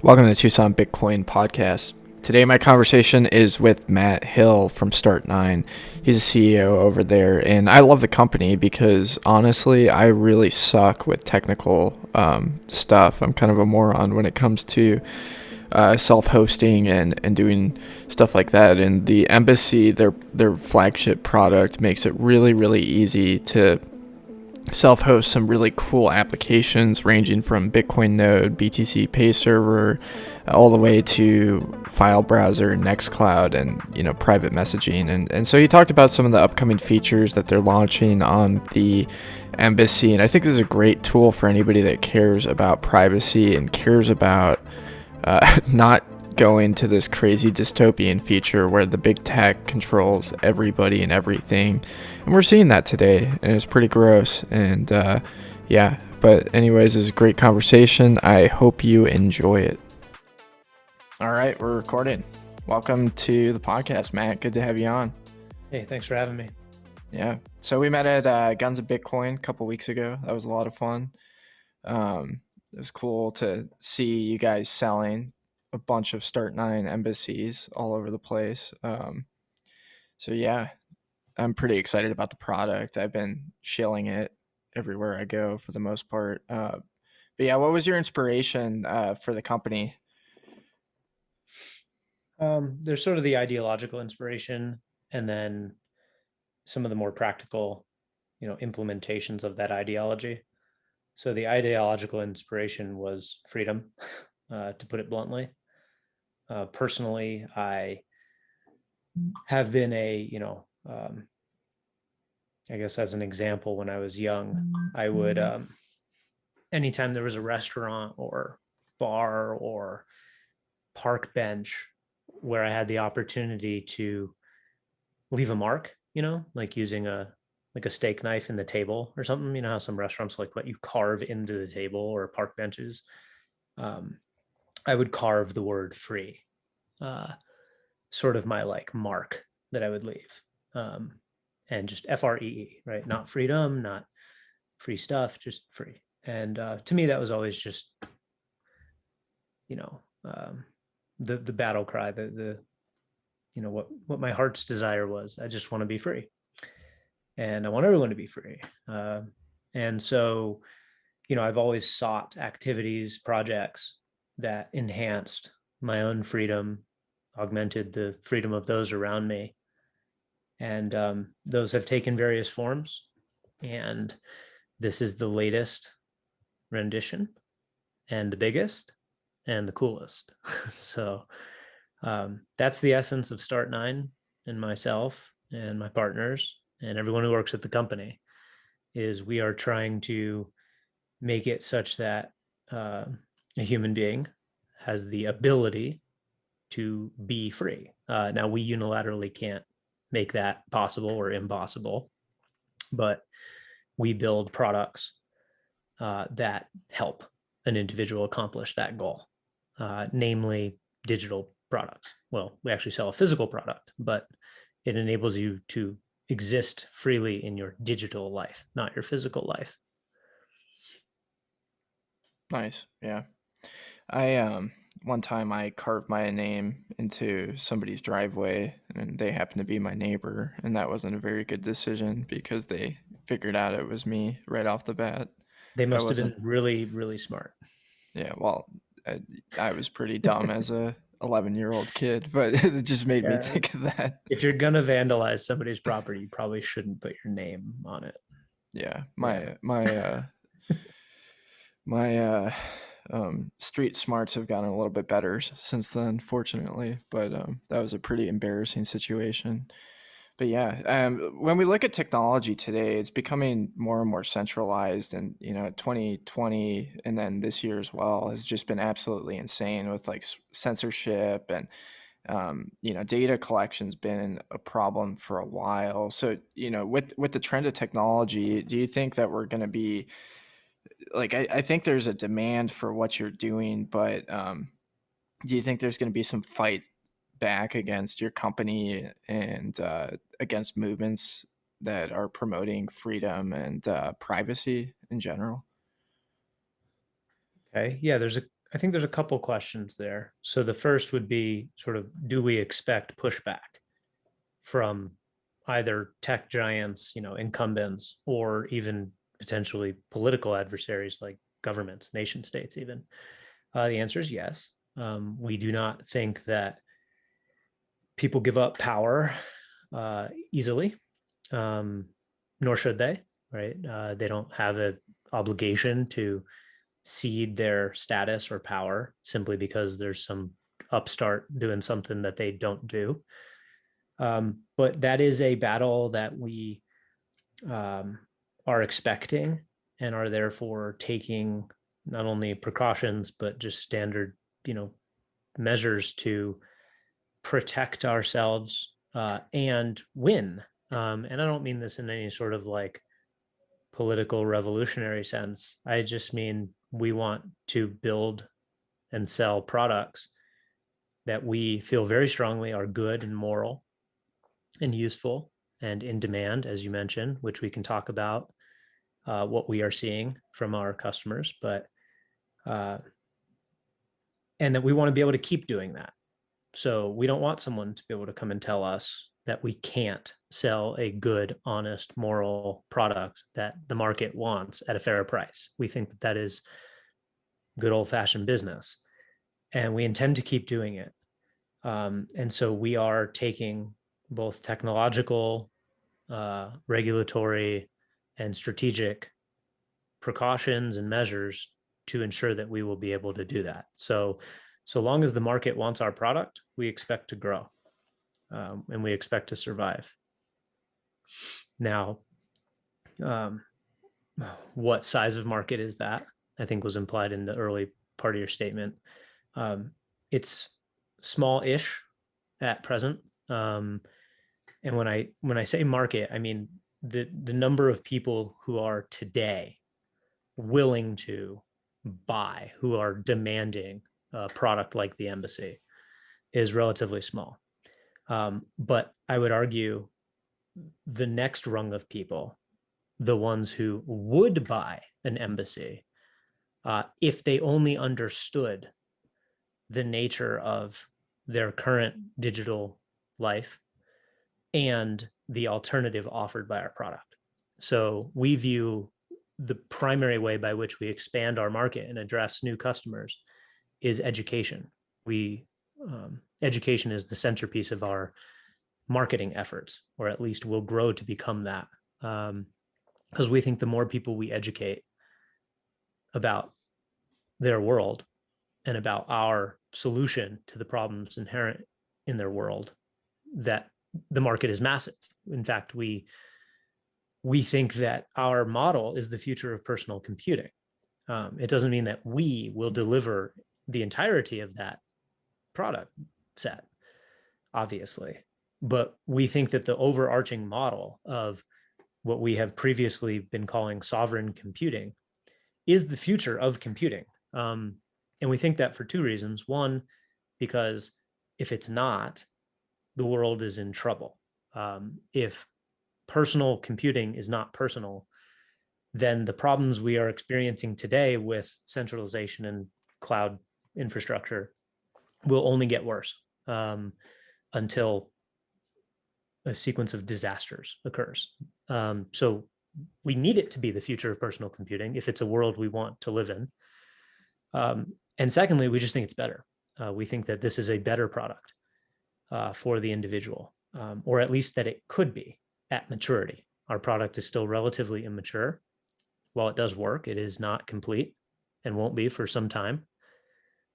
Welcome to the Tucson Bitcoin podcast. Today, my conversation is with Matt Hill from Start9. He's a CEO over there, and I love the company because honestly, I really suck with technical stuff. I'm kind of a moron when it comes to self-hosting and doing stuff like that. And the Embassy, their flagship product, makes it really, really easy to self-host some really cool applications ranging from Bitcoin Node, BTC Pay Server, all the way to file browser, Nextcloud, and private messaging. And so he talked about some of the upcoming features that they're launching on the Embassy, and I think this is a great tool for anybody that cares about privacy and cares about not going to this crazy dystopian future where the big tech controls everybody and everything. And we're seeing that today, and it's pretty gross. And yeah, but anyways, this is a great conversation. I hope you enjoy it. All right, we're recording. Welcome to the podcast, Matt. Good to have you on. Hey, thanks for having me. Yeah. So we met at Guns of Bitcoin a couple weeks ago. That was a lot of fun. It was cool to see you guys selling a bunch of Start9 embassies all over the place. So yeah, I'm pretty excited about the product. I've been shilling it everywhere I go for the most part. But yeah, what was your inspiration for the company? There's sort of the ideological inspiration, and then some of the more practical, implementations of that ideology. So the ideological inspiration was freedom, to put it bluntly. Personally, I have been I guess as an example, when I was young, I would, anytime there was a restaurant or bar or park bench where I had the opportunity to leave a mark, like using a steak knife in the table or something. You know how some restaurants like let you carve into the table or park benches. Um, I would carve the word free, uh, sort of my like mark that I would leave. Um, and just FREE, right? Not freedom, not free stuff, just free. And to me, that was always just, you know, um, the battle cry, the what my heart's desire was. I just want to be free, and I want everyone to be free. And so, I've always sought activities, projects that enhanced my own freedom, augmented the freedom of those around me, and those have taken various forms. And this is the latest rendition, and the biggest, and the coolest. So that's the essence of Start9 and myself and my partners and everyone who works at the company. Is we are trying to make it such that a human being has the ability to be free. Now, we unilaterally can't make that possible or impossible, but we build products that help an individual accomplish that goal, namely digital products. Well, we actually sell a physical product, but it enables you to exist freely in your digital life, not your physical life. Nice. Yeah. I one time I carved my name into somebody's driveway and they happened to be my neighbor, and that wasn't a very good decision because they figured out it was me right off the bat. They I must have been wasn't. really, really smart. Yeah, well, I was pretty dumb as a 11-year-old kid, but it just made me Yeah. think of that. If you're gonna vandalize somebody's property, you probably shouldn't put your name on it. Yeah, Yeah. my street smarts have gotten a little bit better since then, fortunately. But that was a pretty embarrassing situation. But yeah, when we look at technology today, it's becoming more and more centralized, and 2020 and then this year as well has just been absolutely insane with like censorship and data collection's been a problem for a while. So with the trend of technology, do you think that we're going to be like I think there's a demand for what you're doing, but do you think there's going to be some fight back against your company and against movements that are promoting freedom and privacy in general? Okay. Yeah. I think there's a couple questions there. So the first would be sort of, do we expect pushback from either tech giants, incumbents, or even potentially political adversaries like governments, nation states, even? The answer is yes. We do not think that people give up power easily, nor should they, right? They don't have an obligation to cede their status or power simply because there's some upstart doing something that they don't do. But that is a battle that we um, are expecting and are therefore taking not only precautions but just standard, measures to protect ourselves and win. And I don't mean this in any sort of like political revolutionary sense. I just mean we want to build and sell products that we feel very strongly are good and moral and useful and in demand, as you mentioned, which we can talk about what we are seeing from our customers, but uh, and that we want to be able to keep doing that. So we don't want someone to be able to come and tell us that we can't sell a good, honest, moral product that the market wants at a fair price. We think that that is good old fashioned business, and we intend to keep doing it. And so we are taking both technological, regulatory, and strategic precautions and measures to ensure that we will be able to do that. So long as the market wants our product, we expect to grow, and we expect to survive. Now, um, what size of market is that? I think was implied in the early part of your statement. It's small-ish at present. And when I say market, I mean the number of people who are today willing to buy, who are demanding a product like the embassy, is relatively small. But I would argue the next rung of people, the ones who would buy an embassy, if they only understood the nature of their current digital life and the alternative offered by our product. So we view the primary way by which we expand our market and address new customers is education. Education is the centerpiece of our marketing efforts, or at least will grow to become that. Because we think the more people we educate about their world and about our solution to the problems inherent in their world, that the market is massive. In fact, we think that our model is the future of personal computing. It doesn't mean that we will deliver the entirety of that product set, obviously, but we think that the overarching model of what we have previously been calling sovereign computing is the future of computing. And we think that for two reasons. One, because if it's not, the world is in trouble. If personal computing is not personal, then the problems we are experiencing today with centralization and cloud infrastructure will only get worse until a sequence of disasters occurs. So we need it to be the future of personal computing if it's a world we want to live in. And secondly, we just think it's better. We think that this is a better product for the individual, or at least that it could be at maturity. Our product is still relatively immature. While it does work, it is not complete and won't be for some time.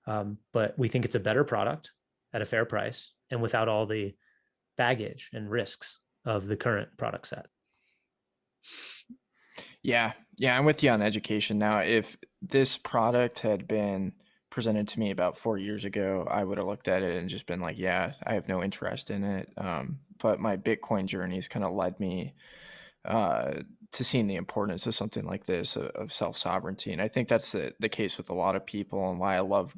But we think it's a better product at a fair price and without all the baggage and risks of the current product set. Yeah, yeah, I'm with you on education. Now, if this product had been presented to me about 4 years ago, I would have looked at it and just been like, yeah, I have no interest in it. But my Bitcoin journey has kind of led me uh, to seeing the importance of something like this, of self sovereignty. And I think that's the case with a lot of people, and why I love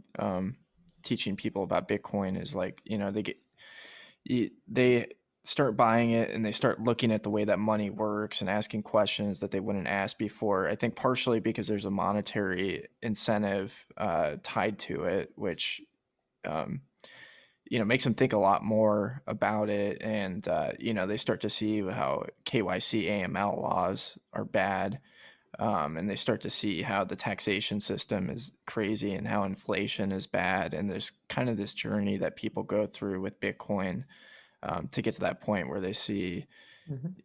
teaching people about Bitcoin is like, they start buying it and they start looking at the way that money works and asking questions that they wouldn't ask before. I think partially because there's a monetary incentive tied to it, which um, makes them think a lot more about it. And they start to see how KYC AML laws are bad. And they start to see how the taxation system is crazy and how inflation is bad. And there's kind of this journey that people go through with Bitcoin to get to that point where they see, Mhm.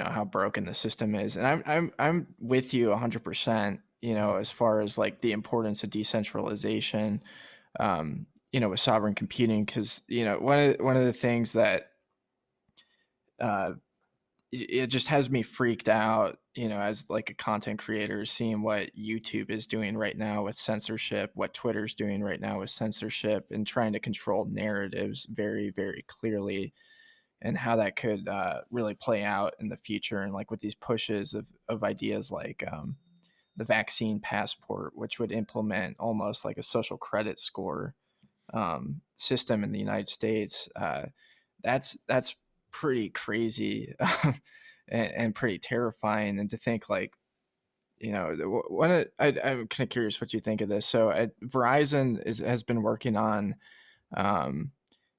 how broken the system is. And I'm with you 100%. As far as like the importance of decentralization, with sovereign computing, because one of the things that uh, it just has me freaked out, as like a content creator, seeing what YouTube is doing right now with censorship, what Twitter's doing right now with censorship, and trying to control narratives very, very clearly, and how that could really play out in the future. And like with these pushes of ideas like the vaccine passport, which would implement almost like a social credit score system in the United States. That's pretty crazy and pretty terrifying. And to think like, I'm kind of curious what you think of this. So Verizon has been working on um,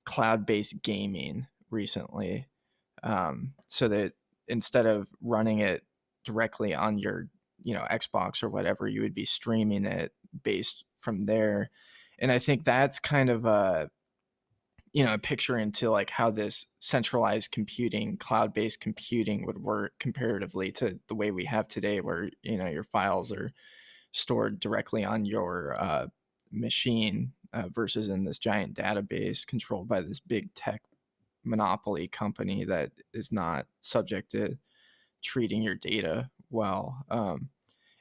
cloud-based gaming recently, so that instead of running it directly on your Xbox or whatever, you would be streaming it based from there. And I think that's kind of a picture into like how this centralized computing, cloud-based computing would work comparatively to the way we have today, where your files are stored directly on your machine versus in this giant database controlled by this big tech monopoly company that is not subject to treating your data well.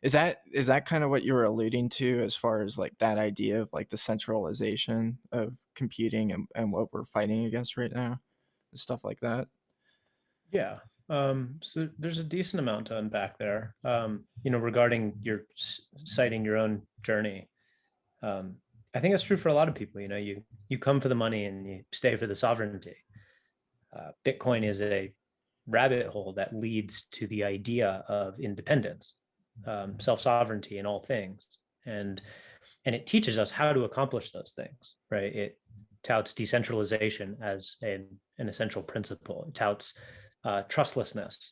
Is that kind of what you were alluding to as far as like that idea of like the centralization of computing and what we're fighting against right now, stuff like that? Yeah. So there's a decent amount to unpack there. Regarding your citing your own journey. I think it's true for a lot of people. You come for the money and you stay for the sovereignty. Bitcoin is a rabbit hole that leads to the idea of independence, self-sovereignty in all things, and it teaches us how to accomplish those things. Right? It touts decentralization as an essential principle. It touts trustlessness,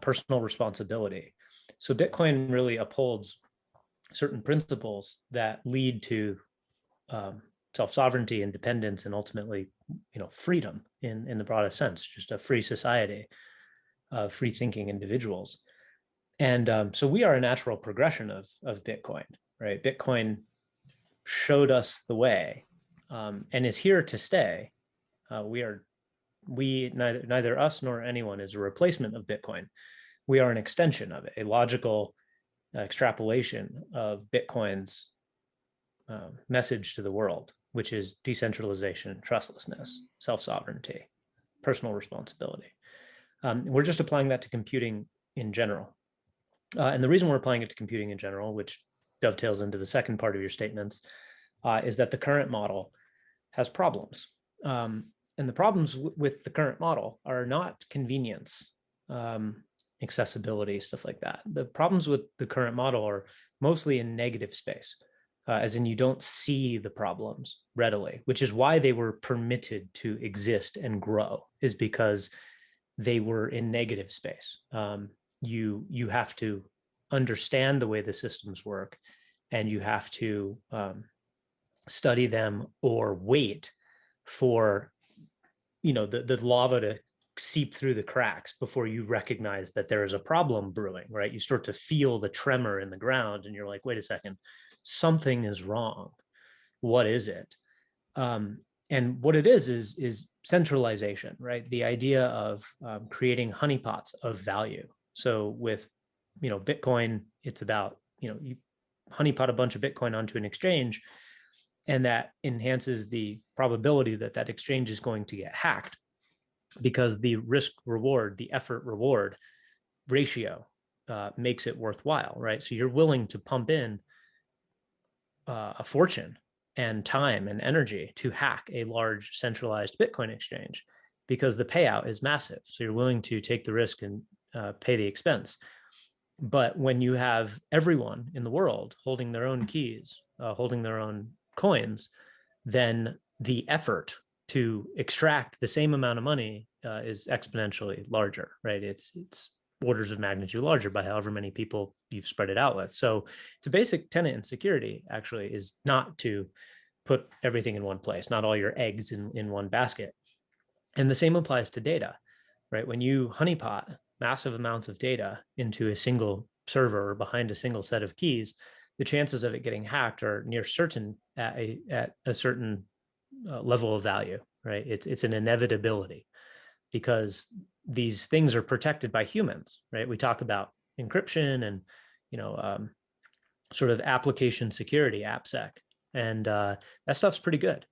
personal responsibility. So Bitcoin really upholds certain principles that lead to self-sovereignty, independence, and ultimately, freedom in the broadest sense, just a free society of free thinking individuals. And so we are a natural progression of Bitcoin, right? Bitcoin showed us the way, and is here to stay. We neither us nor anyone is a replacement of Bitcoin. We are an extension of it, a logical extrapolation of Bitcoin's message to the world, which is decentralization, trustlessness, self-sovereignty, personal responsibility. We're just applying that to computing in general. And the reason we're applying it to computing in general, which dovetails into the second part of your statements, is that the current model has problems. And the problems with the current model are not convenience, accessibility, stuff like that. The problems with the current model are mostly in negative space, as in you don't see the problems readily, which is why they were permitted to exist and grow, is because they were in negative space. You have to understand the way the systems work, and you have to study them or wait for the lava to seep through the cracks before you recognize that there is a problem brewing. Right? You start to feel the tremor in the ground, and you're like, wait a second, something is wrong. What is it? And what it is centralization, right? The idea of creating honeypots of value. So with Bitcoin, it's about you honeypot a bunch of Bitcoin onto an exchange, and that enhances the probability that that exchange is going to get hacked, because the risk reward, the effort reward ratio makes it worthwhile, right? So you're willing to pump in a fortune and time and energy to hack a large centralized Bitcoin exchange, because the payout is massive. So you're willing to take the risk and pay the expense. But when you have everyone in the world holding their own keys, holding their own coins, then the effort to extract the same amount of money is exponentially larger, right? It's orders of magnitude larger by however many people you've spread it out with. So it's a basic tenet in security, actually, is not to put everything in one place, not all your eggs in one basket. And the same applies to data, right? When you honeypot massive amounts of data into a single server or behind a single set of keys, the chances of it getting hacked are near certain at a certain level of value, right? It's an inevitability because these things are protected by humans, right? We talk about encryption and sort of application security, AppSec, and that stuff's pretty good,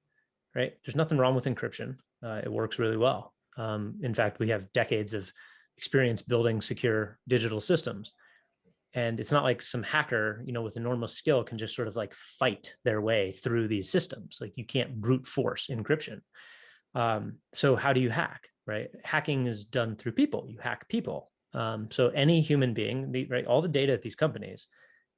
right? There's nothing wrong with encryption. It works really well. In fact, we have decades of experience building secure digital systems. And it's not like some hacker, with enormous skill can just sort of like fight their way through these systems. Like you can't brute force encryption. So how do you hack, right? Hacking is done through people. You hack people. So any human being, right, all the data at these companies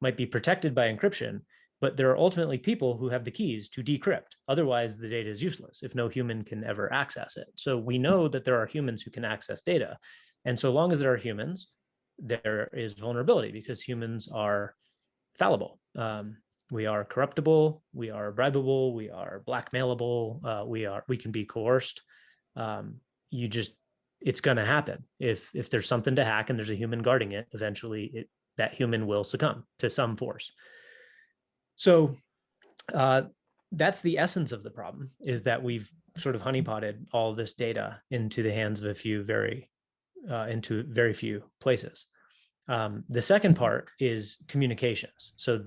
might be protected by encryption, but there are ultimately people who have the keys to decrypt. Otherwise, the data is useless if no human can ever access it. So we know that there are humans who can access data. And so long as there are humans, there is vulnerability because humans are fallible. We are corruptible, we are bribable, we are blackmailable, we can be coerced. It's going to happen. If there's something to hack and there's a human guarding it, eventually that human will succumb to some force. So that's the essence of the problem, is that we've sort of honeypotted all this data into the hands of into very few places. The second part is communications. So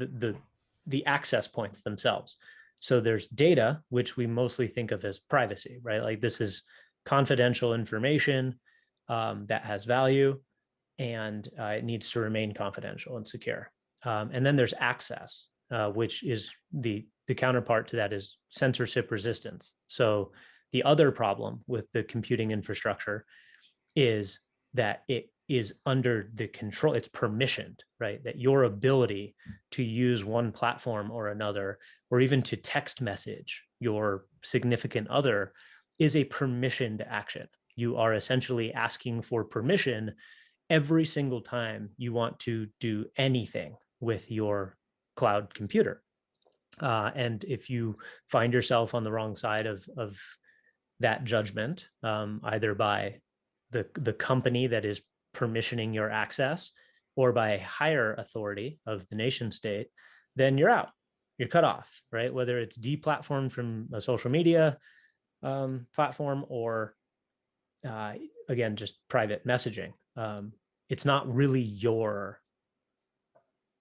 the access points themselves. So there's data, which we mostly think of as privacy, right? Like this is confidential information that has value, and it needs to remain confidential and secure. And then there's access, which is the counterpart to that is censorship resistance. So the other problem with the computing infrastructure is that it is under the control, it's permissioned, right? That your ability to use one platform or another, or even to text message your significant other, is a permissioned action. You are essentially asking for permission every single time you want to do anything with your cloud computer. And if you find yourself on the wrong side of that judgment, either by the company that is permissioning your access or by a higher authority of the nation state, then you're out. You're cut off, right? Whether it's deplatformed from a social media platform or, again, just private messaging. It's not really your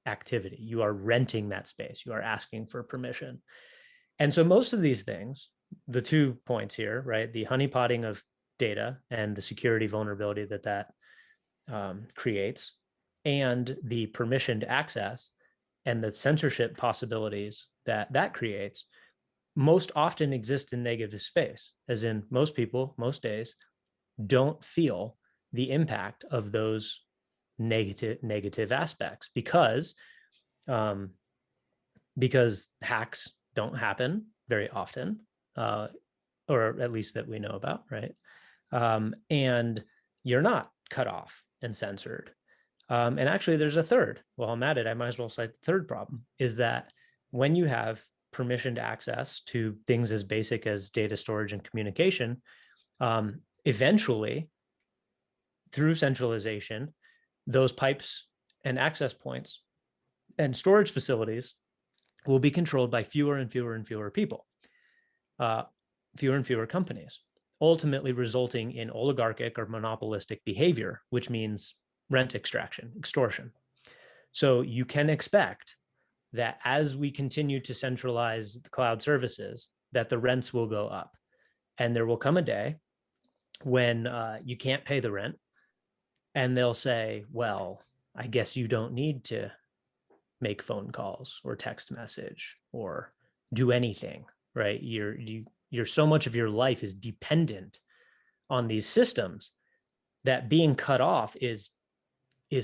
activity. You are renting that space. You are asking for permission. And so most of these things, the 2 points here, right? The honeypotting of data and the security vulnerability that creates, and the permissioned access and the censorship possibilities that creates, most often exist in negative space, as in most people, most days, don't feel the impact of those negative aspects because hacks don't happen very often, or at least that we know about, right? And you're not cut off and censored. And actually, there's a third. Well, I'm at it. I might as well cite the third problem, is that when you have permissioned access to things as basic as data storage and communication, eventually, through centralization, those pipes and access points and storage facilities will be controlled by fewer and fewer and fewer people, fewer and fewer companies, ultimately resulting in oligarchic or monopolistic behavior, which means rent extraction, extortion. So you can expect that as we continue to centralize the cloud services, that the rents will go up. And there will come a day when you can't pay the rent, and they'll say, well, I guess you don't need to make phone calls or text message or do anything, right? You're so much of your life is dependent on these systems that being cut off is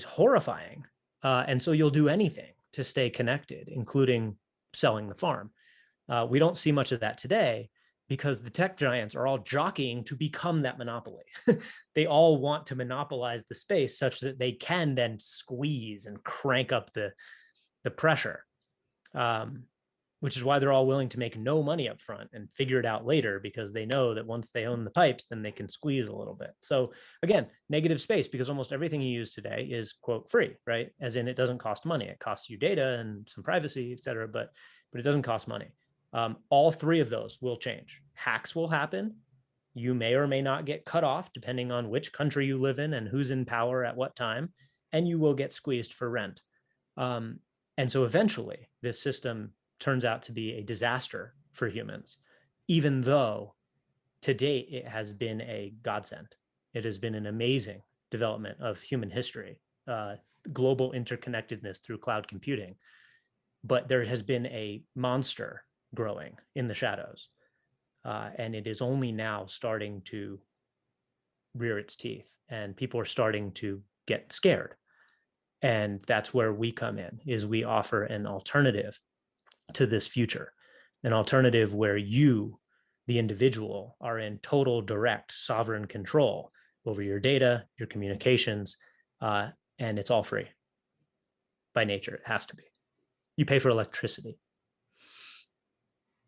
horrifying. And so you'll do anything to stay connected, including selling the farm. We don't see much of that today because the tech giants are all jockeying to become that monopoly. They all want to monopolize the space such that they can then squeeze and crank up the pressure, which is why they're all willing to make no money up front and figure it out later, because they know that once they own the pipes, then they can squeeze a little bit. So again, negative space, because almost everything you use today is quote free, right? As in, it doesn't cost money. It costs you data and some privacy, et cetera, but it doesn't cost money. All three of those will change. Hacks will happen. You may or may not get cut off depending on which country you live in and who's in power at what time, and you will get squeezed for rent. And so eventually this system turns out to be a disaster for humans, even though to date it has been a godsend. It has been an amazing development of human history, global interconnectedness through cloud computing. But there has been a monster growing in the shadows, and it is only now starting to rear its teeth, and people are starting to get scared. And that's where we come in, is we offer an alternative to this future, an alternative where you, the individual, are in total direct sovereign control over your data, your communications, and it's all free by nature. It has to be. You pay for electricity.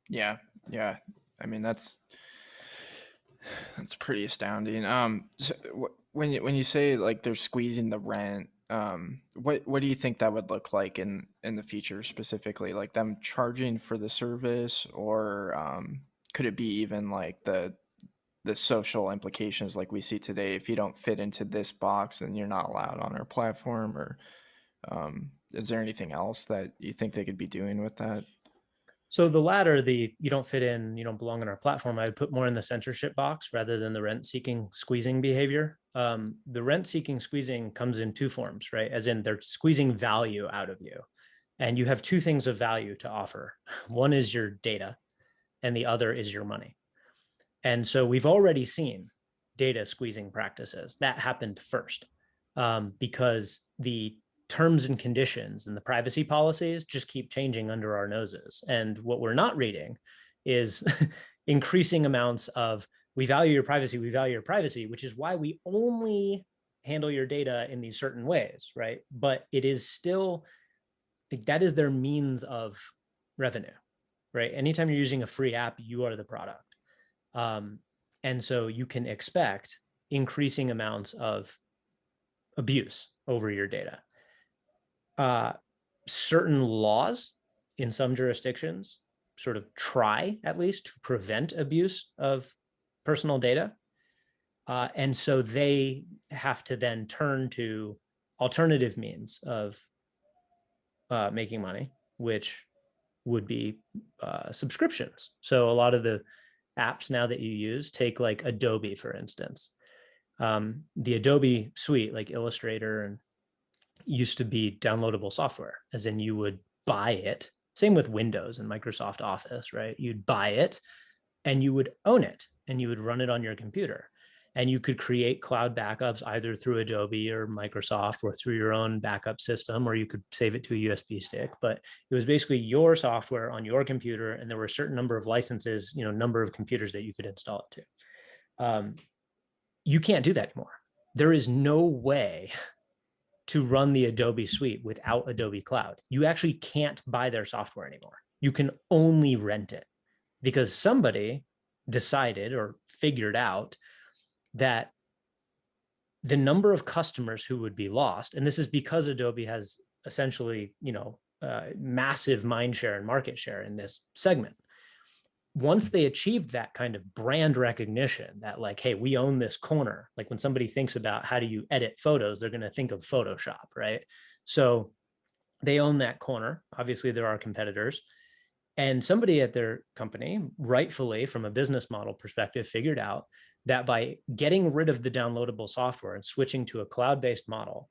Yeah, yeah. I mean, that's pretty astounding. So when you say like they're squeezing the rent, what do you think that would look like in the future specifically? Like them charging for the service, or could it be even like the social implications like we see today? If you don't fit into this box, then you're not allowed on our platform. Or is there anything else that you think they could be doing with that? So the latter, the you don't fit in, you don't belong on our platform, I would put more in the censorship box rather than the rent-seeking squeezing behavior. The rent-seeking squeezing comes in two forms, right? As in they're squeezing value out of you. And you have two things of value to offer. One is your data, and the other is your money. And so we've already seen data squeezing practices. That happened first, because the terms and conditions and the privacy policies just keep changing under our noses. And what we're not reading is increasing amounts of we value your privacy, which is why we only handle your data in these certain ways, right? But it is still, like, that is their means of revenue, right? Anytime you're using a free app, you are the product. Um, and so you can expect increasing amounts of abuse over your data. Certain laws in some jurisdictions sort of try at least to prevent abuse of personal data. And so they have to then turn to alternative means of making money, which would be subscriptions. So a lot of the apps now that you use, take like Adobe, for instance. The Adobe suite, like Illustrator, and used to be downloadable software, as in you would buy it. Same with Windows and Microsoft Office, right? You'd buy it and you would own it and you would run it on your computer. And you could create cloud backups either through Adobe or Microsoft or through your own backup system, or you could save it to a USB stick. But it was basically your software on your computer, and there were a certain number of licenses, number of computers that you could install it to. You can't do that anymore. There is no way to run the Adobe suite without Adobe Cloud. You actually can't buy their software anymore. You can only rent it, because somebody decided or figured out that the number of customers who would be lost, and this is because Adobe has essentially, massive mind share and market share in this segment. Once they achieved that kind of brand recognition, that like, hey, we own this corner. Like when somebody thinks about how do you edit photos, they're going to think of Photoshop, right? So they own that corner. Obviously, there are competitors. And somebody at their company, rightfully from a business model perspective, figured out that by getting rid of the downloadable software and switching to a cloud-based model,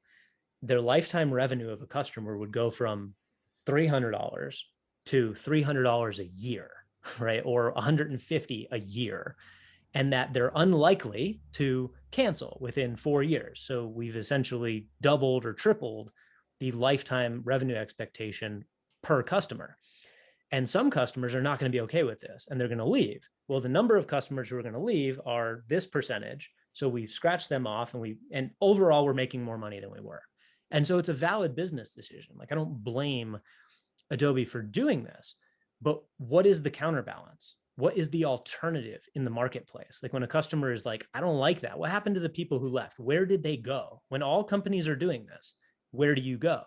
their lifetime revenue of a customer would go from $300 to $300 a year, right? Or $150 a year. and that they're unlikely to cancel within 4 years. So we've essentially doubled or tripled the lifetime revenue expectation per customer. And some customers are not going to be okay with this and they're going to leave. Well, the number of customers who are going to leave are this percentage. So we've scratched them off, and overall we're making more money than we were. And so it's a valid business decision. Like, I don't blame Adobe for doing this, but what is the counterbalance? What is the alternative in the marketplace? Like, when a customer is like, I don't like that, what happened to the people who left? Where did they go? When all companies are doing this, where do you go?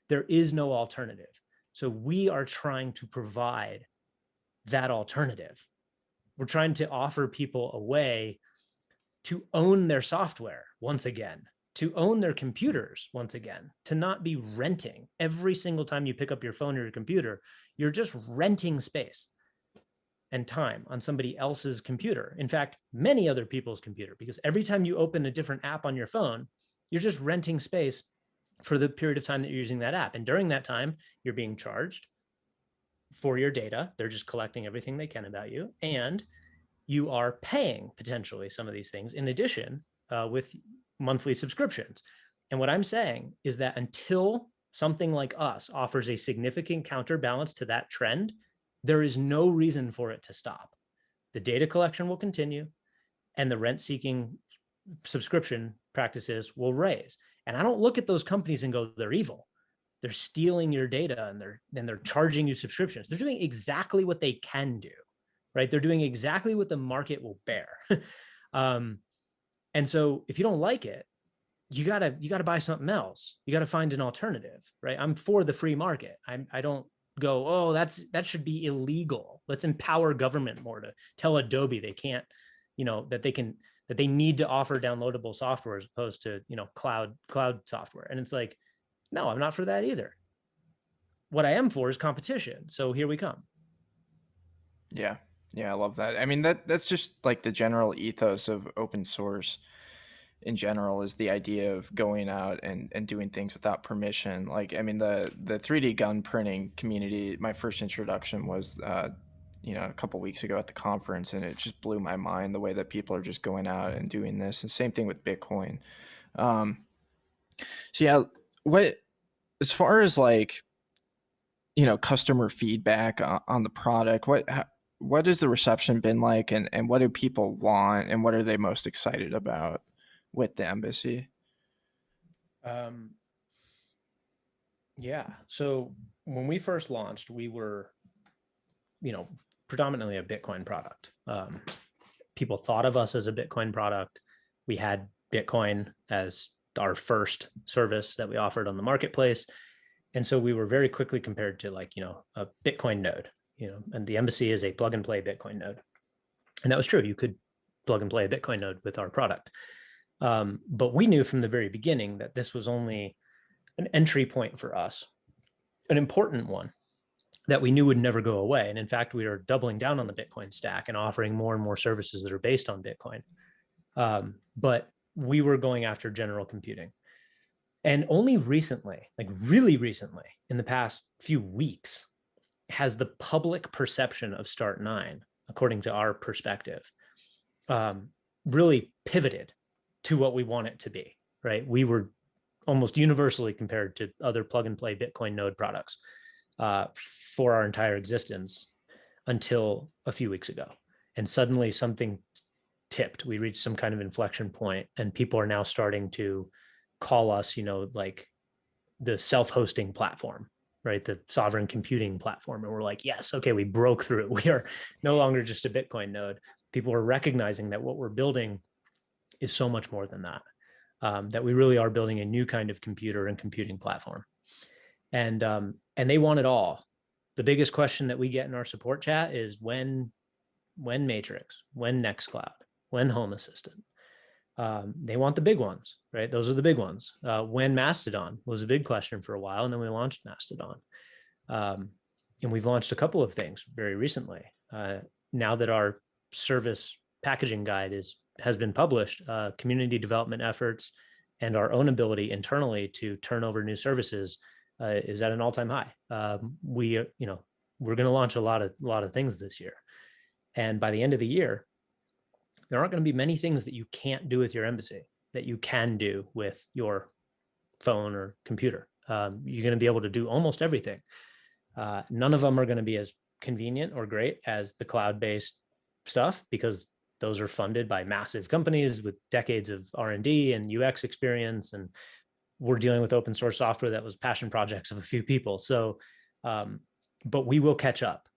There is no alternative. So we are trying to provide that alternative. We're trying to offer people a way to own their software once again, to own their computers once again, to not be renting. Every single time you pick up your phone or your computer, you're just renting space and time on somebody else's computer. In fact, many other people's computer, because every time you open a different app on your phone, you're just renting space for the period of time that you're using that app. And during that time, you're being charged for your data. They're just collecting everything they can about you. And you are paying potentially some of these things in addition with monthly subscriptions. And what I'm saying is that until something like us offers a significant counterbalance to that trend, there is no reason for it to stop. The data collection will continue and the rent seeking subscription practices will raise. And I don't look at those companies and go, they're evil. They're stealing your data and they're charging you subscriptions. They're doing exactly what they can do, right? They're doing exactly what the market will bear. And so if you don't like it, you gotta buy something else. You gotta find an alternative, right? I'm for the free market. I don't go, oh, that should be illegal. Let's empower government more to tell Adobe they can't, that they need to offer downloadable software as opposed to cloud software. And it's like, no, I'm not for that either. What I am for is competition. So here we come. Yeah. Yeah, I love that. I mean, that's just like the general ethos of open source in general, is the idea of going out and doing things without permission. Like, I mean, the 3D gun printing community, my first introduction was a couple weeks ago at the conference, and it just blew my mind the way that people are just going out and doing this. And same thing with Bitcoin. Um, so yeah, what as far as like customer feedback on the product, what has the reception been like, and what do people want, and what are they most excited about with the embassy? Um, yeah. So when we first launched, we were, predominantly a Bitcoin product. People thought of us as a Bitcoin product. We had Bitcoin as our first service that we offered on the marketplace. And so we were very quickly compared to a Bitcoin node, and the embassy is a plug and play Bitcoin node. And that was true. You could plug and play a Bitcoin node with our product. But we knew from the very beginning that this was only an entry point for us, an important one that we knew would never go away. And in fact, we are doubling down on the Bitcoin stack and offering more and more services that are based on Bitcoin. But we were going after general computing. And only recently, like really recently, in the past few weeks, has the public perception of Start9, according to our perspective, really pivoted to what we want it to be, right? We were almost universally compared to other plug and play Bitcoin node products for our entire existence until a few weeks ago. And suddenly something tipped. We reached some kind of inflection point, and people are now starting to call us, like the self-hosting platform, right? The sovereign computing platform. And we're like, yes, okay, we broke through it. We are no longer just a Bitcoin node. People are recognizing that what we're building is so much more than that, that we really are building a new kind of computer and computing platform. And they want it all. The biggest question that we get in our support chat is when Matrix, when Nextcloud, when Home Assistant. They want the big ones, right? Those are the big ones. When Mastodon was a big question for a while, and then we launched Mastodon. And we've launched a couple of things very recently. Now that our service packaging guide has been published, community development efforts and our own ability internally to turn over new services is at an all-time high. We're going to launch a lot of things this year, and by the end of the year, there aren't going to be many things that you can't do with your embassy that you can do with your phone or computer. You're going to be able to do almost everything. None of them are going to be as convenient or great as the cloud-based stuff, because those are funded by massive companies with decades of R&D and UX experience. And we're dealing with open source software that was passion projects of a few people. So, but we will catch up.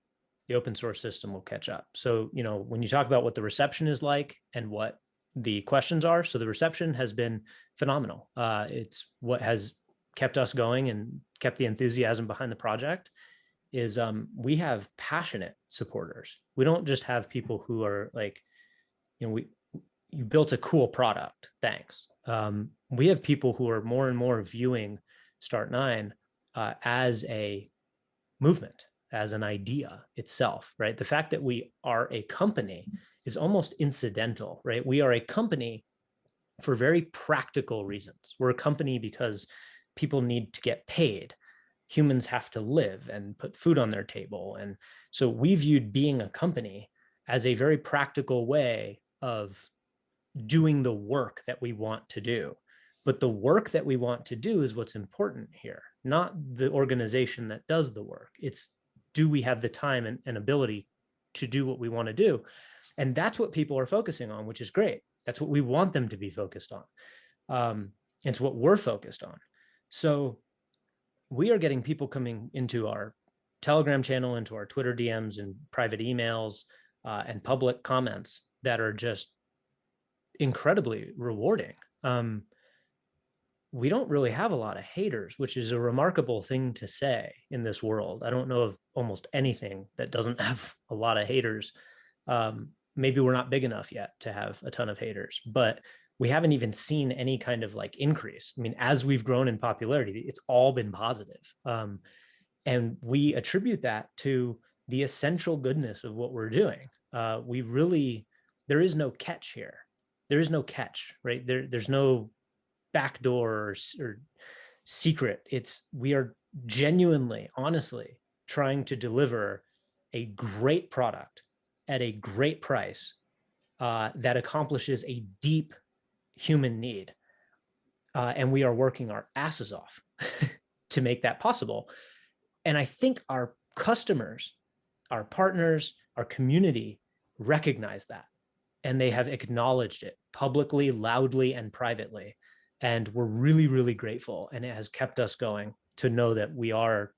The open source system will catch up. So, when you talk about what the reception is like and what the questions are, so the reception has been phenomenal. It's what has kept us going and kept the enthusiasm behind the project is we have passionate supporters. We don't just have people who are like, you built a cool product, thanks. We have people who are more and more viewing Start9 as a movement, as an idea itself, right? The fact that we are a company is almost incidental, right? We are a company for very practical reasons. We're a company because people need to get paid. Humans have to live and put food on their table. And so we viewed being a company as a very practical way of doing the work that we want to do. But the work that we want to do is what's important here, not the organization that does the work. It's, do we have the time and ability to do what we want to do? And that's what people are focusing on, which is great. That's what we want them to be focused on. It's what we're focused on. So we are getting people coming into our Telegram channel, into our Twitter DMs and private emails and public comments that are just incredibly rewarding. We don't really have a lot of haters, which is a remarkable thing to say in this world. I don't know of almost anything that doesn't have a lot of haters. Maybe we're not big enough yet to have a ton of haters, but we haven't even seen any kind of like increase. I mean, as we've grown in popularity, it's all been positive. And we attribute that to the essential goodness of what we're doing. There is no catch here. There is no catch, right? There's no backdoor or secret. We are genuinely, honestly trying to deliver a great product at a great price that accomplishes a deep human need. And we are working our asses off to make that possible. And I think our customers, our partners, our community recognize that. And they have acknowledged it publicly, loudly, and privately. And we're really, really grateful. And it has kept us going to know that we are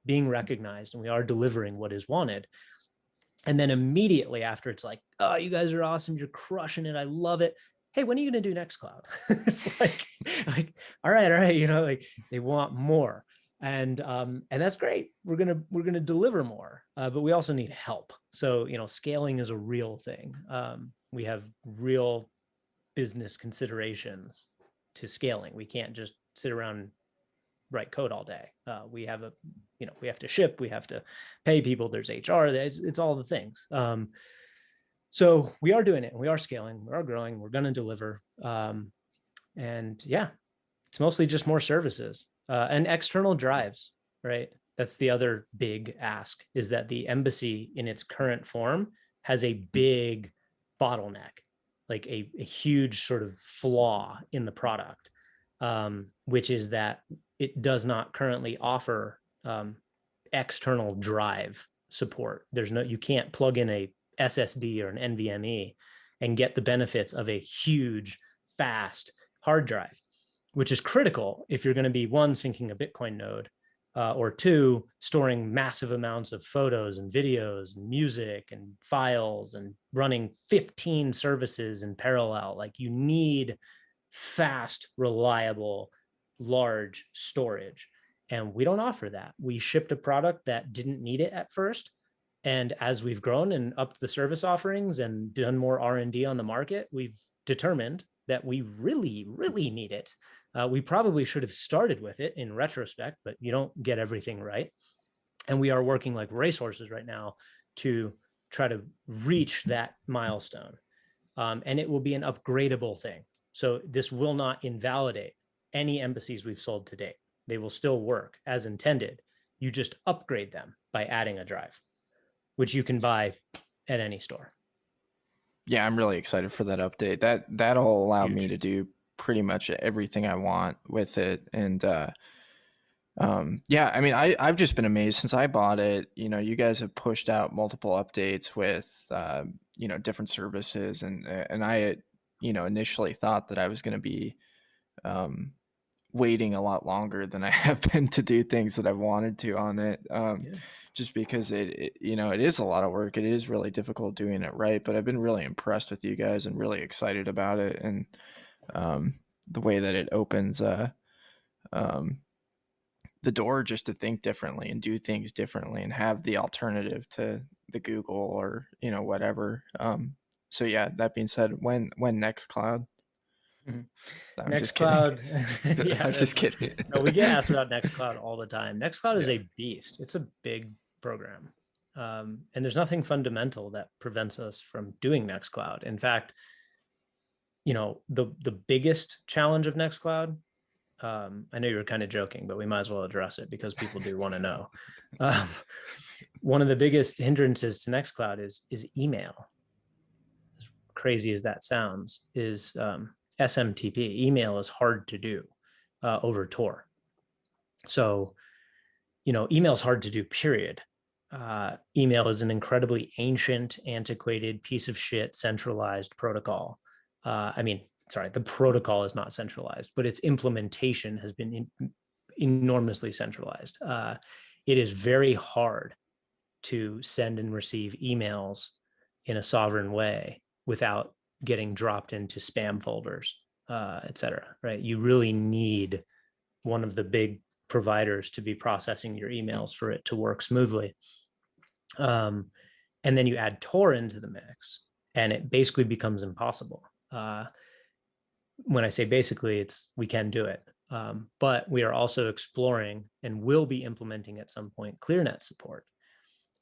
being recognized and we are delivering what is wanted. And then immediately after, it's like, oh, you guys are awesome. You're crushing it. I love it. Hey, when are you going to do Nextcloud? It's like, all right. Like they want more. And that's great. We're gonna deliver more, but we also need help. So scaling is a real thing. We have real business considerations to scaling. We can't just sit around and write code all day. We have to ship, we have to pay people. There's HR. It's all the things. So we are doing it. We are scaling. We are growing. We're going to deliver. And yeah, it's mostly just more services and external drives, right? That's the other big ask, is that the embassy in its current form has a big bottleneck, like a huge sort of flaw in the product, which is that it does not currently offer external drive support. You can't plug in a SSD or an NVMe and get the benefits of a huge, fast hard drive, which is critical if you're going to be, one, syncing a Bitcoin node, or two, storing massive amounts of photos and videos and music and files and running 15 services in parallel. Like, you need fast, reliable, large storage. And we don't offer that. We shipped a product that didn't need it at first. And as we've grown and upped the service offerings and done more R&D on the market, we've determined that we really, really need it. We probably should have started with it in retrospect, but you don't get everything right. And we are working like racehorses right now to try to reach that milestone. And it will be an upgradable thing. So this will not invalidate any embassies we've sold to date. They will still work as intended. You just upgrade them by adding a drive, which you can buy at any store. Yeah, I'm really excited for that update. That'll allow me Huge. to do pretty much everything I want with it. And yeah, I mean, I've just been amazed since I bought it. You know, you guys have pushed out multiple updates with different services, and I initially thought that I was going to be um, waiting a lot longer than I have been to do things that I've wanted to on it. Yeah. Just because it is a lot of work. It is really difficult doing it right, but I've been really impressed with you guys and really excited about it, and the way that it opens um, the door just to think differently and do things differently and have the alternative to the Google or whatever. So yeah, that being said, when Nextcloud? Mhm. I'm just kidding. Nextcloud, yeah, I'm just that's kidding. no, we get asked about Nextcloud all the time. Nextcloud is Yeah. a beast. It's a big program. And there's nothing fundamental that prevents us from doing Nextcloud. In fact, the biggest challenge of Nextcloud, I know you were kind of joking, but we might as well address it because people do want to know. Um, one of the biggest hindrances to Nextcloud is email. As crazy as that sounds, is SMTP. Email is hard to do over Tor. So, email is hard to do, period. Email is an incredibly ancient, antiquated piece of shit, centralized protocol. Sorry, the protocol is not centralized, but its implementation has been enormously centralized. It is very hard to send and receive emails in a sovereign way without getting dropped into spam folders, et cetera, right? You really need one of the big providers to be processing your emails for it to work smoothly. Um, and then you add Tor into the mix, and it basically becomes impossible. When I say basically, it's we can do it, but we are also exploring and will be implementing at some point ClearNet support.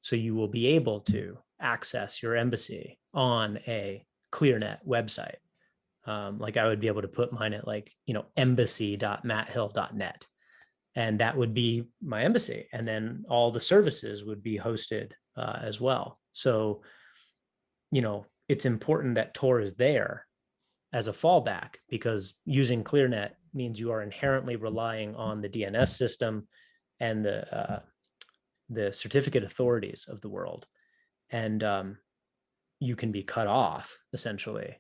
So you will be able to access your embassy on a ClearNet website. Like I would be able to put mine at embassy.matthill.net, and that would be my embassy. And then all the services would be hosted as well. So, it's important that Tor is there as a fallback because using ClearNet means you are inherently relying on the DNS system and the certificate authorities of the world. And you can be cut off essentially.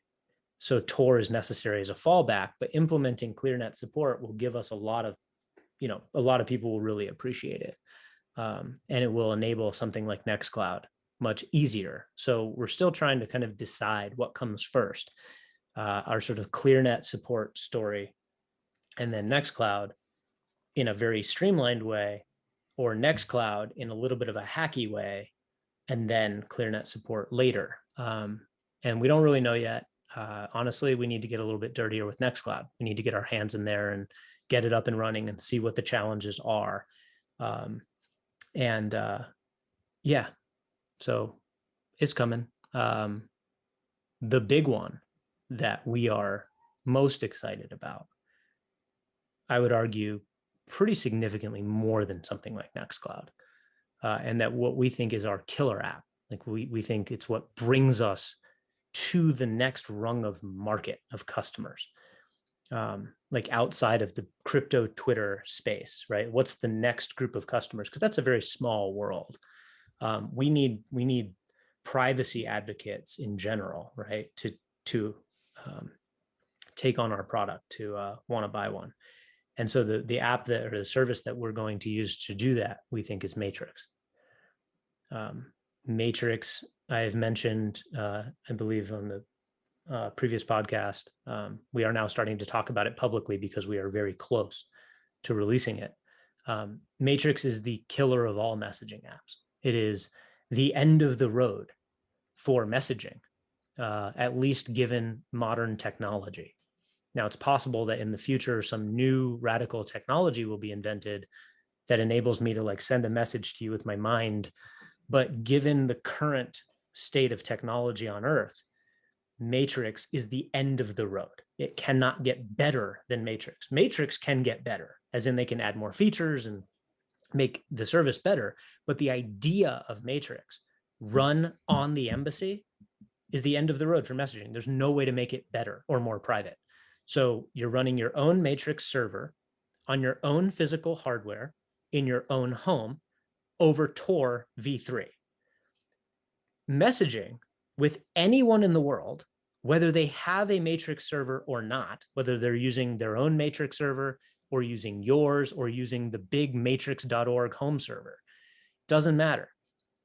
So Tor is necessary as a fallback, but implementing ClearNet support will give us a lot of people will really appreciate it. And it will enable something like Nextcloud much easier. So we're still trying to kind of decide what comes first, our sort of ClearNet support story, and then Nextcloud in a very streamlined way, or Nextcloud in a little bit of a hacky way, and then ClearNet support later. And we don't really know yet. Honestly, we need to get a little bit dirtier with Nextcloud. We need to get our hands in there and get it up and running and see what the challenges are. Um, and yeah, so it's coming. The big one that we are most excited about, I would argue, pretty significantly more than something like Nextcloud, and that what we think is our killer app. Like we think it's what brings us to the next rung of market of customers, like outside of the crypto Twitter space, right? What's the next group of customers? Because that's a very small world. We need privacy advocates in general, right? To um, take on our product, to want to buy one. And so the app that or the service that we're going to use to do that, we think is Matrix. Um, Matrix, I have mentioned, I believe on the previous podcast, we are now starting to talk about it publicly because we are very close to releasing it. Matrix is the killer of all messaging apps. It is the end of the road for messaging, at least given modern technology. Now, it's possible that in the future, some new radical technology will be invented that enables me to like send a message to you with my mind. But given the current state of technology on Earth, Matrix is the end of the road. It cannot get better than Matrix. Matrix can get better, as in they can add more features and make the service better. But the idea of Matrix run on the embassy is the end of the road for messaging. There's no way to make it better or more private. So you're running your own Matrix server on your own physical hardware in your own home over Tor v3. Messaging with anyone in the world, whether they have a Matrix server or not, whether they're using their own Matrix server or using yours or using the big matrix.org home server, doesn't matter.